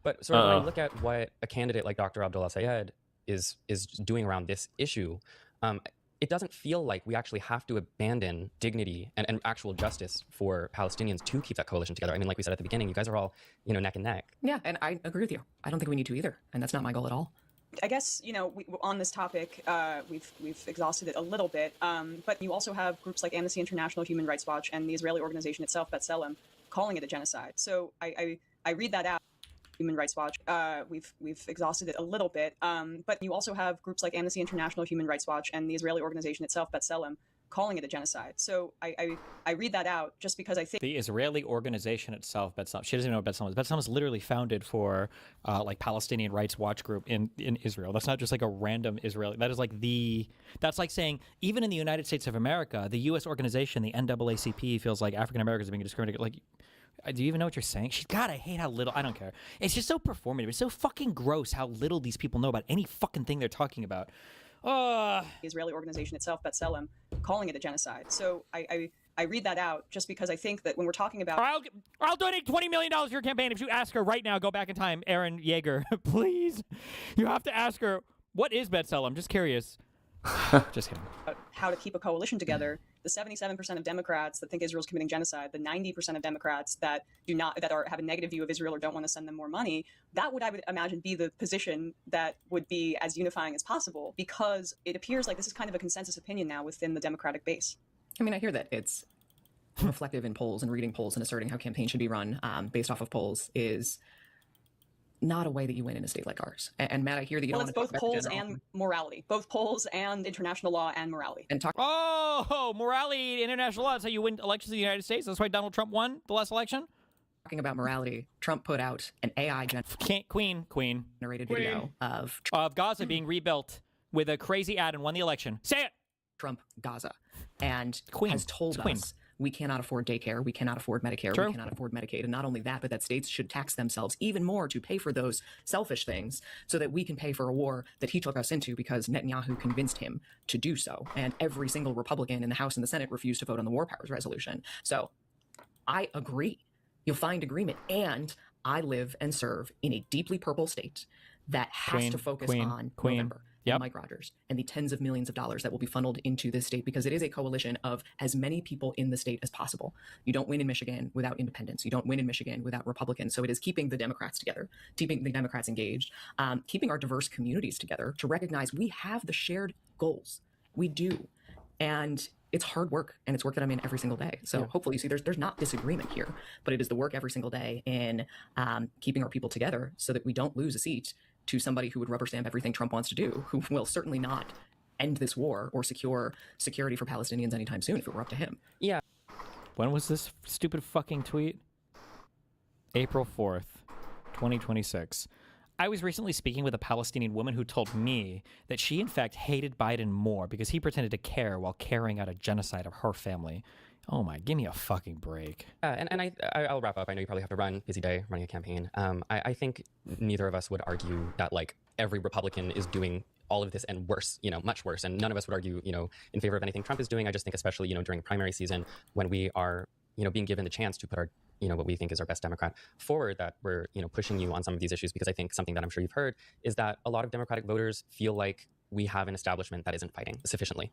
But sort of when I look at what a candidate like Dr. Abdullah Sayed is doing around this issue, it doesn't feel like we actually have to abandon dignity and actual justice for Palestinians to keep that coalition together. I mean, like we said at the beginning, you guys are all, neck and neck. Yeah, and I agree with you. I don't think we need to either, and that's not my goal at all. I guess, on this topic, we've exhausted it a little bit, but you also have groups like Amnesty International, Human Rights Watch, and the Israeli organization itself, B'Tselem, calling it a genocide. So I read that out. Human Rights Watch, we've exhausted it a little bit, but you also have groups like Amnesty International, Human Rights Watch, and the Israeli organization itself, B'Tselem, calling it a genocide. So I read that out just because I think the Israeli organization itself, B'Tselem, she doesn't even know what B'Tselem is. B'Tselem is literally founded for like Palestinian rights watch group in Israel. That's not just like a random Israeli. That is like that's like saying even in the United States of America, the U.S. organization, the NAACP, feels like African Americans are being discriminated. Like, do you even know what you're saying? God, I hate how little. I don't care. It's just so performative. It's so fucking gross how little these people know about any fucking thing they're talking about. the Israeli organization itself, B'Tselem, calling it a genocide. So I read that out just because I think that when we're talking about... I'll donate $20 million to your campaign if you ask her right now. Go back in time, Aaron Yeager. Please. You have to ask her, what is B'Tselem? I'm just curious. Just kidding. How to keep a coalition together. The 77% of Democrats that think Israel's committing genocide, the 90% of Democrats that have a negative view of Israel or don't want to send them more money, that would, I would imagine, be the position that would be as unifying as possible, because it appears like this is kind of a consensus opinion now within the Democratic base. I mean, I hear that it's reflective in polls and reading polls and asserting how campaigns should be run based off of polls is not a way that you win in a state like ours. And Matt, I hear that you don't want to talk about polls and morality, both polls and international law and morality. And morality, international law. That's how you win elections in the United States. That's why Donald Trump won the last election. Talking about morality, Trump put out an AI generated video of Gaza being rebuilt with a crazy ad and won the election. Say it. Trump Gaza, and has told us we cannot afford daycare, we cannot afford Medicare, we cannot afford Medicaid. And not only that, but that states should tax themselves even more to pay for those selfish things so that we can pay for a war that he took us into because Netanyahu convinced him to do so. And every single Republican in the House and the Senate refused to vote on the War Powers Resolution. So I agree. You'll find agreement. And I live and serve in a deeply purple state that has to focus on November. Yep. Mike Rogers and the tens of millions of dollars that will be funneled into this state, because it is a coalition of as many people in the state as possible. You don't win in Michigan without independents. You don't win in Michigan without Republicans. So it is keeping the Democrats together, keeping the Democrats engaged, keeping our diverse communities together to recognize we have the shared goals. We do. And it's hard work, and it's work that I'm in every single day. So hopefully, you see, there's not disagreement here, but it is the work every single day in keeping our people together so that we don't lose a seat to somebody who would rubber stamp everything Trump wants to do, who will certainly not end this war or secure security for Palestinians anytime soon if it were up to him. Yeah. When was this stupid fucking tweet? April 4th, 2026. I was recently speaking with a Palestinian woman who told me that she, in fact, hated Biden more because he pretended to care while carrying out a genocide of her family. Oh my, give me a fucking break. I'll wrap up. I know you probably have to run. Busy day running a campaign. I think neither of us would argue that like every Republican is doing all of this and worse, much worse. And none of us would argue, in favor of anything Trump is doing. I just think especially, during primary season when we are, being given the chance to put our, what we think is our best Democrat forward, that we're, pushing you on some of these issues, because I think something that I'm sure you've heard is that a lot of Democratic voters feel like we have an establishment that isn't fighting sufficiently.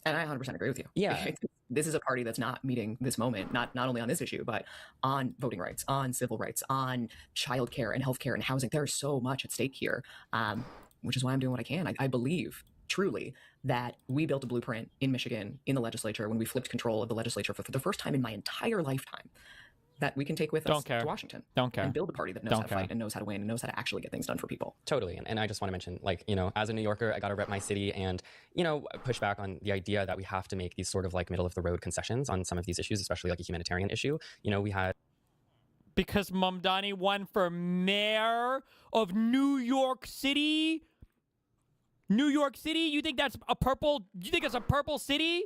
And I 100% agree with you. Yeah. This is a party that's not meeting this moment, not only on this issue, but on voting rights, on civil rights, on childcare and healthcare and housing. There's so much at stake here, which is why I'm doing what I can. I believe truly that we built a blueprint in Michigan, in the legislature, when we flipped control of the legislature for the first time in my entire lifetime, that we can take with us to Washington. And build a party that knows how to fight and knows how to win and knows how to actually get things done for people. Totally. And I just want to mention, as a New Yorker, I got to rep my city and, push back on the idea that we have to make these sort of like middle of the road concessions on some of these issues, especially like a humanitarian issue. We had... Because Mamdani won for mayor of New York City? New York City? You think that's a purple city?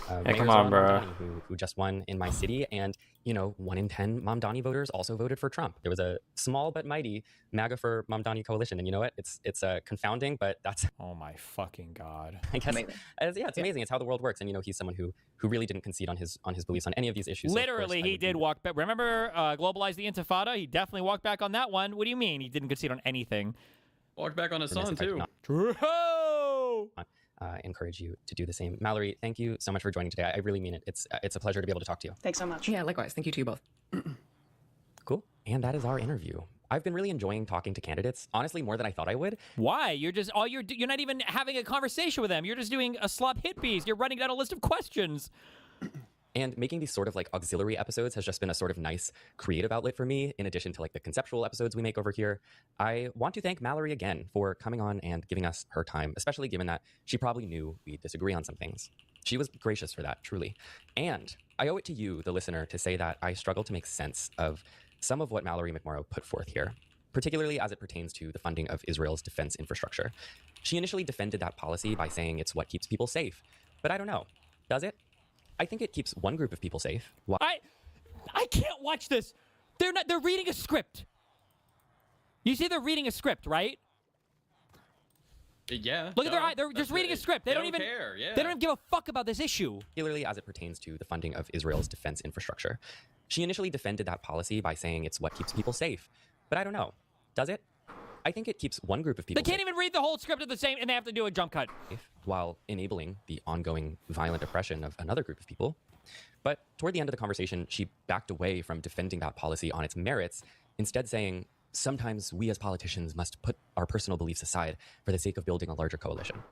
Hey, come on, bro. Who just won in my city, and 1 in 10 Mamdani voters also voted for Trump. There was a small but mighty MAGA for Mamdani coalition, and you know what? It's confounding, but that's... Oh my fucking god! I guess it's amazing. It's how the world works, and he's someone who really didn't concede on his beliefs on any of these issues. Literally, he did walk back. Remember, globalize the Intifada? He definitely walked back on that one. What do you mean he didn't concede on anything? Walked back on his son too. True. Encourage you to do the same. Mallory, thank you so much for joining today. I really mean it. It's a pleasure to be able to talk to you. Thanks so much. Yeah, likewise. Thank you to you both. Cool. And that is our interview. I've been really enjoying talking to candidates, honestly, more than I thought I would. Why? You're not even having a conversation with them. You're just doing a slop hit piece. You're running down a list of questions. And making these sort of like auxiliary episodes has just been a sort of nice creative outlet for me, in addition to like the conceptual episodes we make over here. I want to thank Mallory again for coming on and giving us her time, especially given that she probably knew we'd disagree on some things. She was gracious for that, truly. And I owe it to you, the listener, to say that I struggle to make sense of some of what Mallory McMorrow put forth here, particularly as it pertains to the funding of Israel's defense infrastructure. She initially defended that policy by saying it's what keeps people safe. But I don't know. Does it? I think it keeps one group of people safe. I can't watch this. They're reading a script. You see they're reading a script, right? Yeah. Look at their eye. They're just reading a script. They don't even care. Yeah. They don't even give a fuck about this issue. Particularly as it pertains to the funding of Israel's defense infrastructure. She initially defended that policy by saying it's what keeps people safe. But I don't know. Does it? I think it keeps one group of people They can't even read the whole script at the same, and they have to do a jump cut. While enabling the ongoing violent oppression of another group of people. But toward the end of the conversation, she backed away from defending that policy on its merits, instead saying, sometimes we as politicians must put our personal beliefs aside for the sake of building a larger coalition.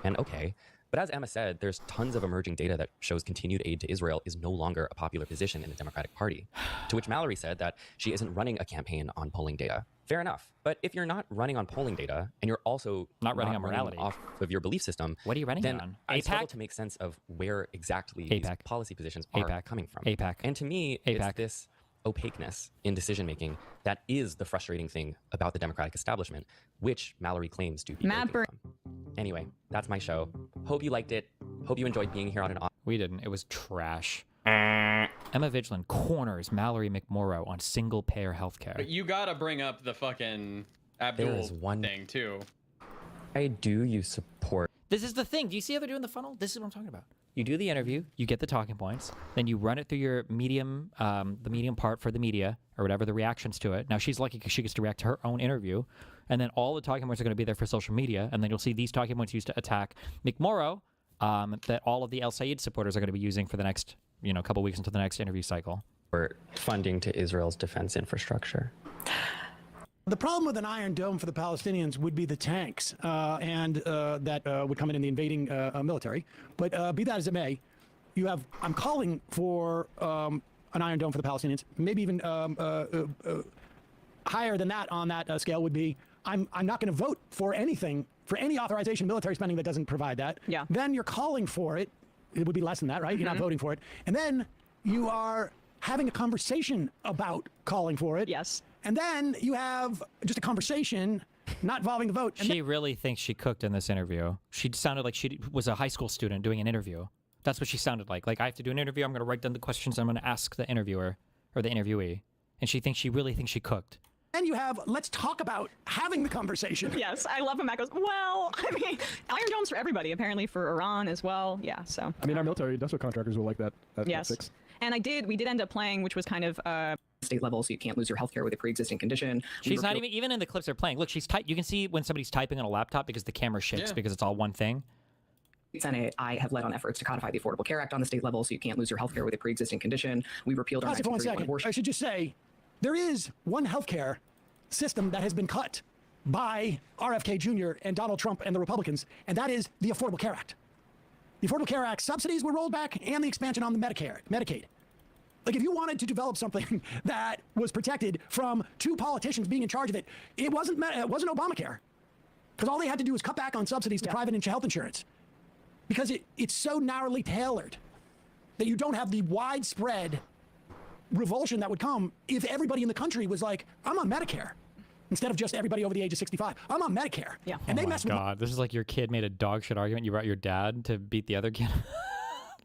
And okay, but as Emma said, there's tons of emerging data that shows continued aid to Israel is no longer a popular position in the Democratic Party. To which Mallory said that she isn't running a campaign on polling data. Fair enough. But if you're not running on polling data, and you're also not running on morality off of your belief system, what are you running then on? I struggle to make sense of where exactly these policy positions are coming from. And to me, it's this opaqueness in decision-making that is the frustrating thing about the Democratic establishment, which Mallory claims to be breaking from. Anyway, that's my show. Hope you liked it. Hope you enjoyed being here on an... We didn't. It was trash. Emma Vigeland corners Mallory McMorrow on single-payer healthcare. But you gotta bring up the fucking Abdul thing, too. I do you support... This is the thing. Do you see how they're doing the funnel? This is what I'm talking about. You do the interview, you get the talking points, then you run it through your medium, the medium part for the media, or whatever, the reactions to it. Now, she's lucky because she gets to react to her own interview, and then all the talking points are going to be there for social media, and then you'll see these talking points used to attack McMorrow that all of the El Sayed supporters are going to be using for the next, couple weeks until the next interview cycle. For funding to Israel's defense infrastructure. The problem with an Iron Dome for the Palestinians would be the tanks and that would come in the invading military. But be that as it may, I'm calling for an Iron Dome for the Palestinians. Maybe even higher than that on that scale would be I'm not going to vote for anything, for any authorization of military spending that doesn't provide that. Yeah. Then you're calling for it. It would be less than that, right? You're not voting for it. And then you are having a conversation about calling for it. Yes. And then you have just a conversation not involving the vote. And She really thinks she cooked in this interview. She sounded like she was a high school student doing an interview. That's what she sounded like. Like, I have to do an interview. I'm going to write down the questions I'm going to ask the interviewer or the interviewee. And she really thinks she cooked. then you have, let's talk about having the conversation. Yes, I love when Matt goes, well, I mean, Iron Dome's for everybody, apparently for Iran as well. Yeah, so. I mean, our military industrial contractors will like that. Yes. Fix. And we did end up playing, which was kind of state level, so you can't lose your healthcare with a pre-existing condition. She's not even in the clips they're playing. Look, she's you can see when somebody's typing on a laptop because the camera shakes because it's all one thing. Senate, I have led on efforts to codify the Affordable Care Act on the state level, so you can't lose your healthcare with a pre-existing condition. We repealed our 1931 abortion. I should just say, there is one healthcare system that has been cut by RFK Jr. and Donald Trump and the Republicans, and that is the Affordable Care Act. The Affordable Care Act subsidies were rolled back, and the expansion on the Medicaid. Like, if you wanted to develop something that was protected from two politicians being in charge of it, it wasn't Obamacare, because all they had to do was cut back on subsidies to private health insurance, because it's so narrowly tailored that you don't have the widespread revulsion that would come if everybody in the country was like, I'm on Medicare, instead of just everybody over the age of 65. I'm on Medicare. Yeah. And they oh my mess with God, this is like your kid made a dog shit argument. You brought your dad to beat the other kid.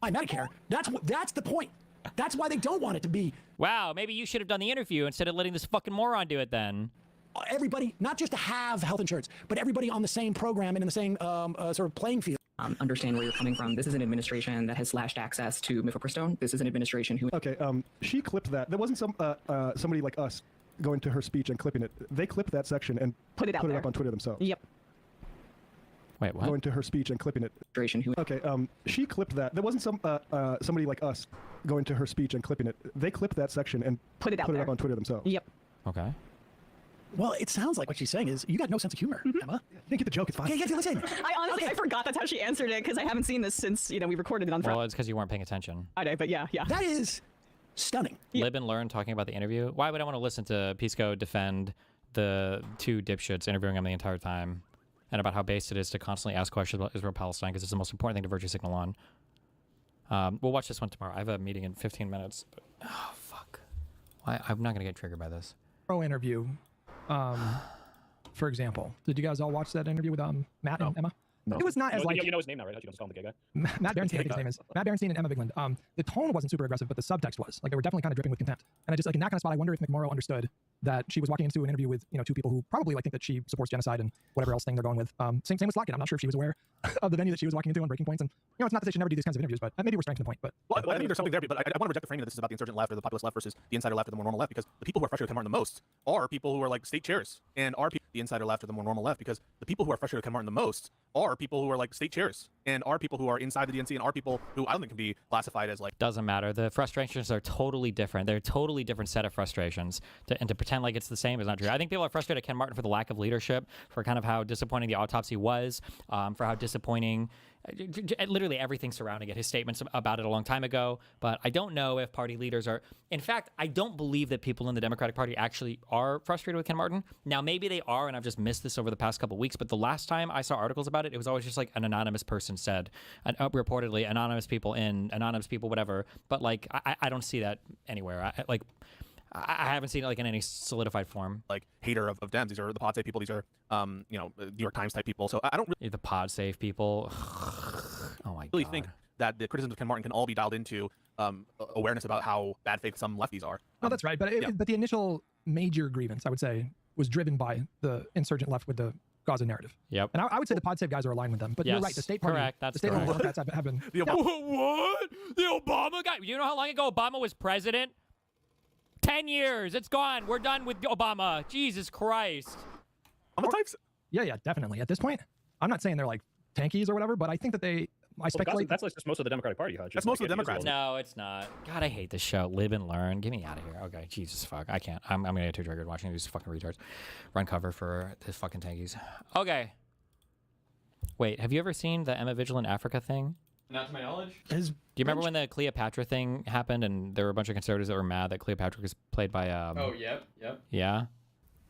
my Medicare. That's the point. That's why they don't want it to be. Wow, maybe you should have done the interview instead of letting this fucking moron do it then. Everybody, not just to have health insurance, but everybody on the same program and in the same sort of playing field. Understand where you're coming from. This is an administration that has slashed access to mifepristone. This is an administration who... Okay, she clipped that. There wasn't somebody like us going to her speech and clipping it. They clipped that section and put it up on Twitter themselves. Yep. Wait, what? Going to her speech and clipping it. Okay, she clipped that. There wasn't somebody like us going to her speech and clipping it. They clipped that section and put it up on Twitter themselves. Yep. Okay. Well, it sounds like what she's saying is, you got no sense of humor, Emma. You didn't get the joke, it's fine. Listen. I honestly, I forgot that's how she answered it, because I haven't seen this since, we recorded it on Friday. Well, it's because you weren't paying attention. Friday, but yeah. That is stunning. Live and learn talking about the interview. Why would I want to listen to Pisco defend the two dipshits interviewing him the entire time and about how based it is to constantly ask questions about Israel-Palestine because it's the most important thing to virtue signal on. We'll watch this one tomorrow. I have a meeting in 15 minutes. But, oh, fuck. I'm not going to get triggered by this. Interview. For example, did you guys all watch that interview with Matt and Emma? No. It was not as like... You know his name now, right? You don't just call him the gay guy? Matt Berenstein, I think his name is. Matt Berenstein and Emma Bigland. The tone wasn't super aggressive, but the subtext was. Like, they were definitely kind of dripping with contempt. And I just, like, in that kind of spot, I wonder if McMorrow understood that she was walking into an interview with, two people who probably, think that she supports genocide and whatever else thing they're going with. Same with Slotkin. I'm not sure if she was aware of the venue that she was walking into on Breaking Points. And, it's not that they should never do these kinds of interviews, but maybe we're strengthening the point. But well, I think there's something there, but I want to reject the framing that this is about the insurgent left or the populist left versus the insider left or the more normal left, because the people who are frustrated with Ken Martin the most are people who are like state chairs and are people the insider left or the more normal left, because the people who are frustrated with Ken Martin the most are people who are like state chairs and are people who are inside the DNC and are people who I don't think can be classified as like... Doesn't matter. The frustrations are totally different. They're a totally different set of frustrations. And to pretend like it's the same is not true. I think people are frustrated at Ken Martin for the lack of leadership, for kind of how disappointing the autopsy was, for how disappointing... literally everything surrounding it, his statements about it a long time ago. But I don't know if party leaders are... In fact, I don't believe that people in the Democratic Party actually are frustrated with Ken Martin. Now, maybe they are, and I've just missed this over the past couple of weeks, but the last time I saw articles about it, it was always just like an anonymous person said, reportedly anonymous people whatever. But like, I don't see that anywhere. I haven't seen it like in any solidified form. Like hater of Dems. These are the pod safe people. These are, New York Times type people. So I don't really... The pod safe people. Oh my God. Think that the criticisms of Ken Martin can all be dialed into awareness about how bad faith some lefties are. No, that's right. But but the initial major grievance, I would say, was driven by the insurgent left with the Gaza narrative. Yep. And I would say the pod safe guys are aligned with them. But you're right. The state party, correct. That's the state correct. Democrats have been... What? The Obama guy? You know how long ago Obama was president? 10 years. It's gone. We're done with Obama. Jesus Christ. I'm the types. Yeah, definitely. At this point, I'm not saying they're like tankies or whatever, but I think that speculate. That's like just most of the Democratic Party, Hutch. That's most of the Democrats. No, it's not. God, I hate this show. Live and learn. Get me out of here. Okay, Jesus fuck. I can't. I'm gonna get too triggered watching these fucking retards run cover for this fucking tankies. Okay. Wait, have you ever seen the Emma Vigilant Africa thing? Not to my knowledge. Do you remember when the Cleopatra thing happened and there were a bunch of conservatives that were mad that Cleopatra was played by Oh, yep. Yeah.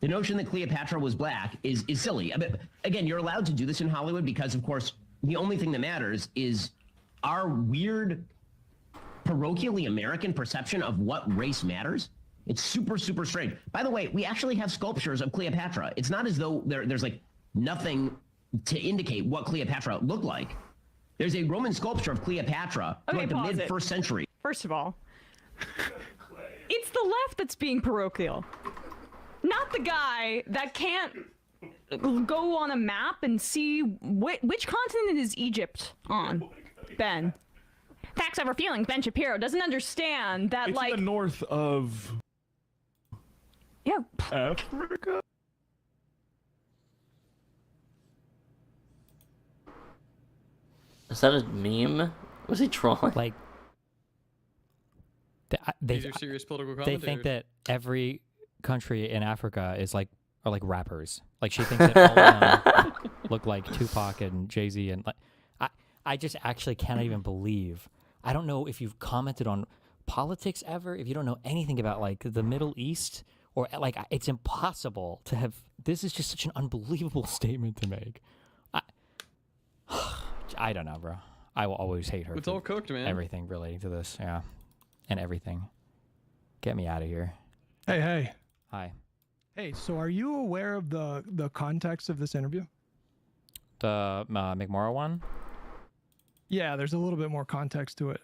The notion that Cleopatra was black is silly. I mean, again, you're allowed to do this in Hollywood because, of course, the only thing that matters is our weird, parochially American perception of what race matters. It's super, super strange. By the way, we actually have sculptures of Cleopatra. It's not as though there's like nothing to indicate what Cleopatra looked like. There's a Roman sculpture of Cleopatra from like the mid-1st century. First of all, it's the left that's being parochial. Not the guy that can't go on a map and see which continent is Egypt on. Ben. Facts over feelings. Ben Shapiro doesn't understand that, it's like, the north of Africa. Is that a meme? Was he trolling? Like, These are serious political they commentators. think that every country in Africa is like are like rappers. Like she thinks that all of them look like Tupac and Jay-Z and like I just actually cannot even believe. I don't know if you've commented on politics ever, if you don't know anything about like the Middle East or like it's impossible to have this is just such an unbelievable statement to make. I don't know, bro. I will always hate her. It's for all cooked, man. Everything relating to this, yeah. And everything. Get me out of here. Hey. Hi. Hey, so are you aware of the context of this interview? The McMorrow one? Yeah, there's a little bit more context to it.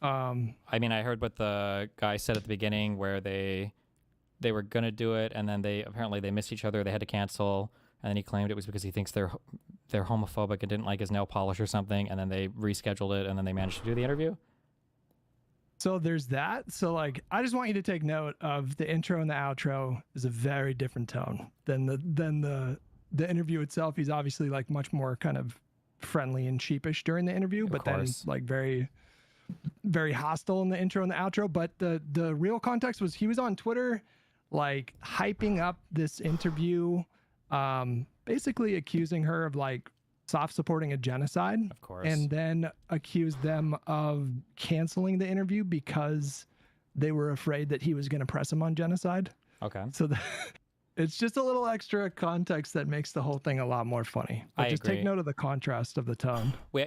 I mean, I heard what the guy said at the beginning where they were going to do it, and then they missed each other. They had to cancel, and then he claimed it was because he thinks they're homophobic and didn't like his nail polish or something, and then they rescheduled it, and then they managed to do the interview. So there's that. So like, I just want you to take note of the intro and the outro is a very different tone than the interview itself. He's obviously like much more kind of friendly and sheepish during the interview, but then like very, very hostile in the intro and the outro. But the real context was he was on Twitter, like hyping up this interview, basically accusing her of like soft supporting a genocide, of course, and then accused them of canceling the interview because they were afraid that he was going to press him on genocide. Okay. So it's just a little extra context that makes the whole thing a lot more funny. But I just agree. take note of the contrast of the tone. We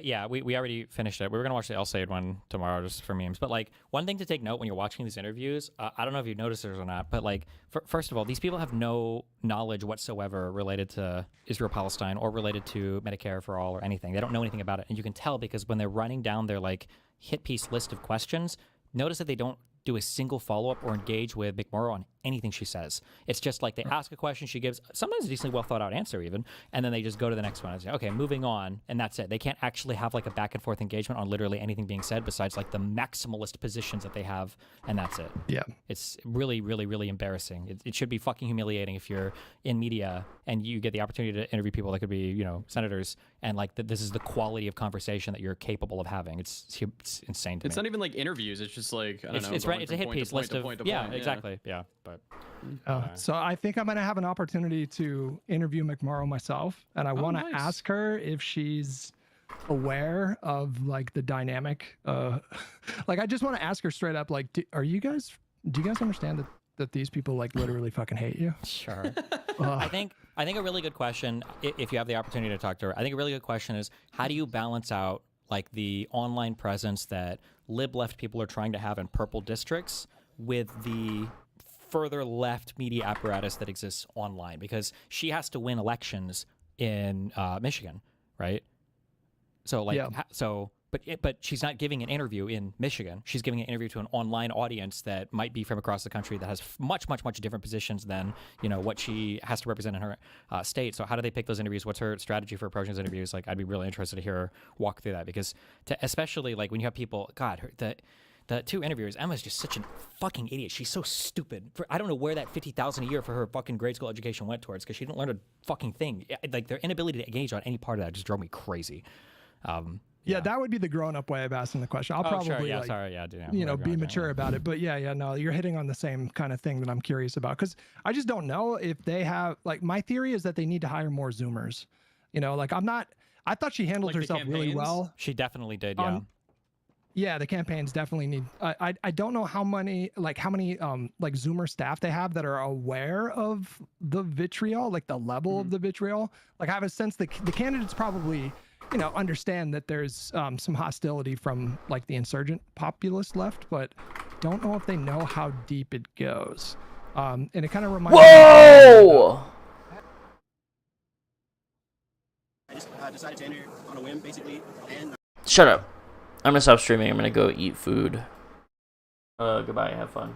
already finished it. We were gonna watch the El Sayed one tomorrow just for memes. But like one thing to take note when you're watching these interviews, I don't know if you've noticed this or not, but like first of all, these people have no knowledge whatsoever related to Israel-Palestine or related to Medicare for all or anything. They don't know anything about it, and you can tell because when they're running down their like hit piece list of questions, notice that they don't do a single follow-up or engage with McMorrow on anything she says. It's just like they ask a question, she gives sometimes a decently well thought out answer even, and then they just go to the next one and say, okay, moving on, and that's it. They can't actually have like a back and forth engagement on literally anything being said besides like the maximalist positions that they have, and that's it. Yeah. It's really, really, really embarrassing. It should be fucking humiliating if you're in media and you get the opportunity to interview people that could be, you know, senators, and like this is the quality of conversation that you're capable of having. It's insane to me. It's not even like interviews. It's just like, I don't know. It's a hit piece list of exactly. Yeah, but so I think I'm going to have an opportunity to interview McMorrow myself, and I want to ask her if she's aware of like the dynamic. Like I just want to ask her straight up, like, do you guys understand that these people like literally fucking hate you? Sure. I think a really good question, if you have the opportunity to talk to her, I think a really good question is how do you balance out like the online presence that lib left people are trying to have in purple districts with the further left media apparatus that exists online, because she has to win elections in Michigan, right? So like, but she's not giving an interview in Michigan. She's giving an interview to an online audience that might be from across the country that has much different positions than, you know, what she has to represent in her state. So how do they pick those interviews? What's her strategy for approaching those interviews? Like, I'd be really interested to hear her walk through that, because especially like when you have people, the two interviewers, Emma's just such a fucking idiot. She's so stupid. I don't know where that $50,000 a year for her fucking grade school education went towards, because she didn't learn a fucking thing. Like their inability to engage on any part of that just drove me crazy. Yeah, that would be the grown-up way of asking the question. I'll probably sure. Yeah, like, sorry. Yeah, dude, you know, be mature about it. But yeah, no, you're hitting on the same kind of thing that I'm curious about, because I just don't know if they have, like, my theory is that they need to hire more Zoomers. You know, like I thought she handled herself really well. She definitely did. Yeah. Yeah, the campaigns definitely need. I don't know how many like Zoomer staff they have that are aware of the vitriol, like the level of the vitriol. Like I have a sense that the candidates probably, you know, understand that there's some hostility from like the insurgent populist left, but don't know if they know how deep it goes. And it kind of reminds. Whoa! I just decided to enter on a whim, basically, and. Shut up. I'm gonna stop streaming. I'm gonna go eat food. Goodbye. Have fun.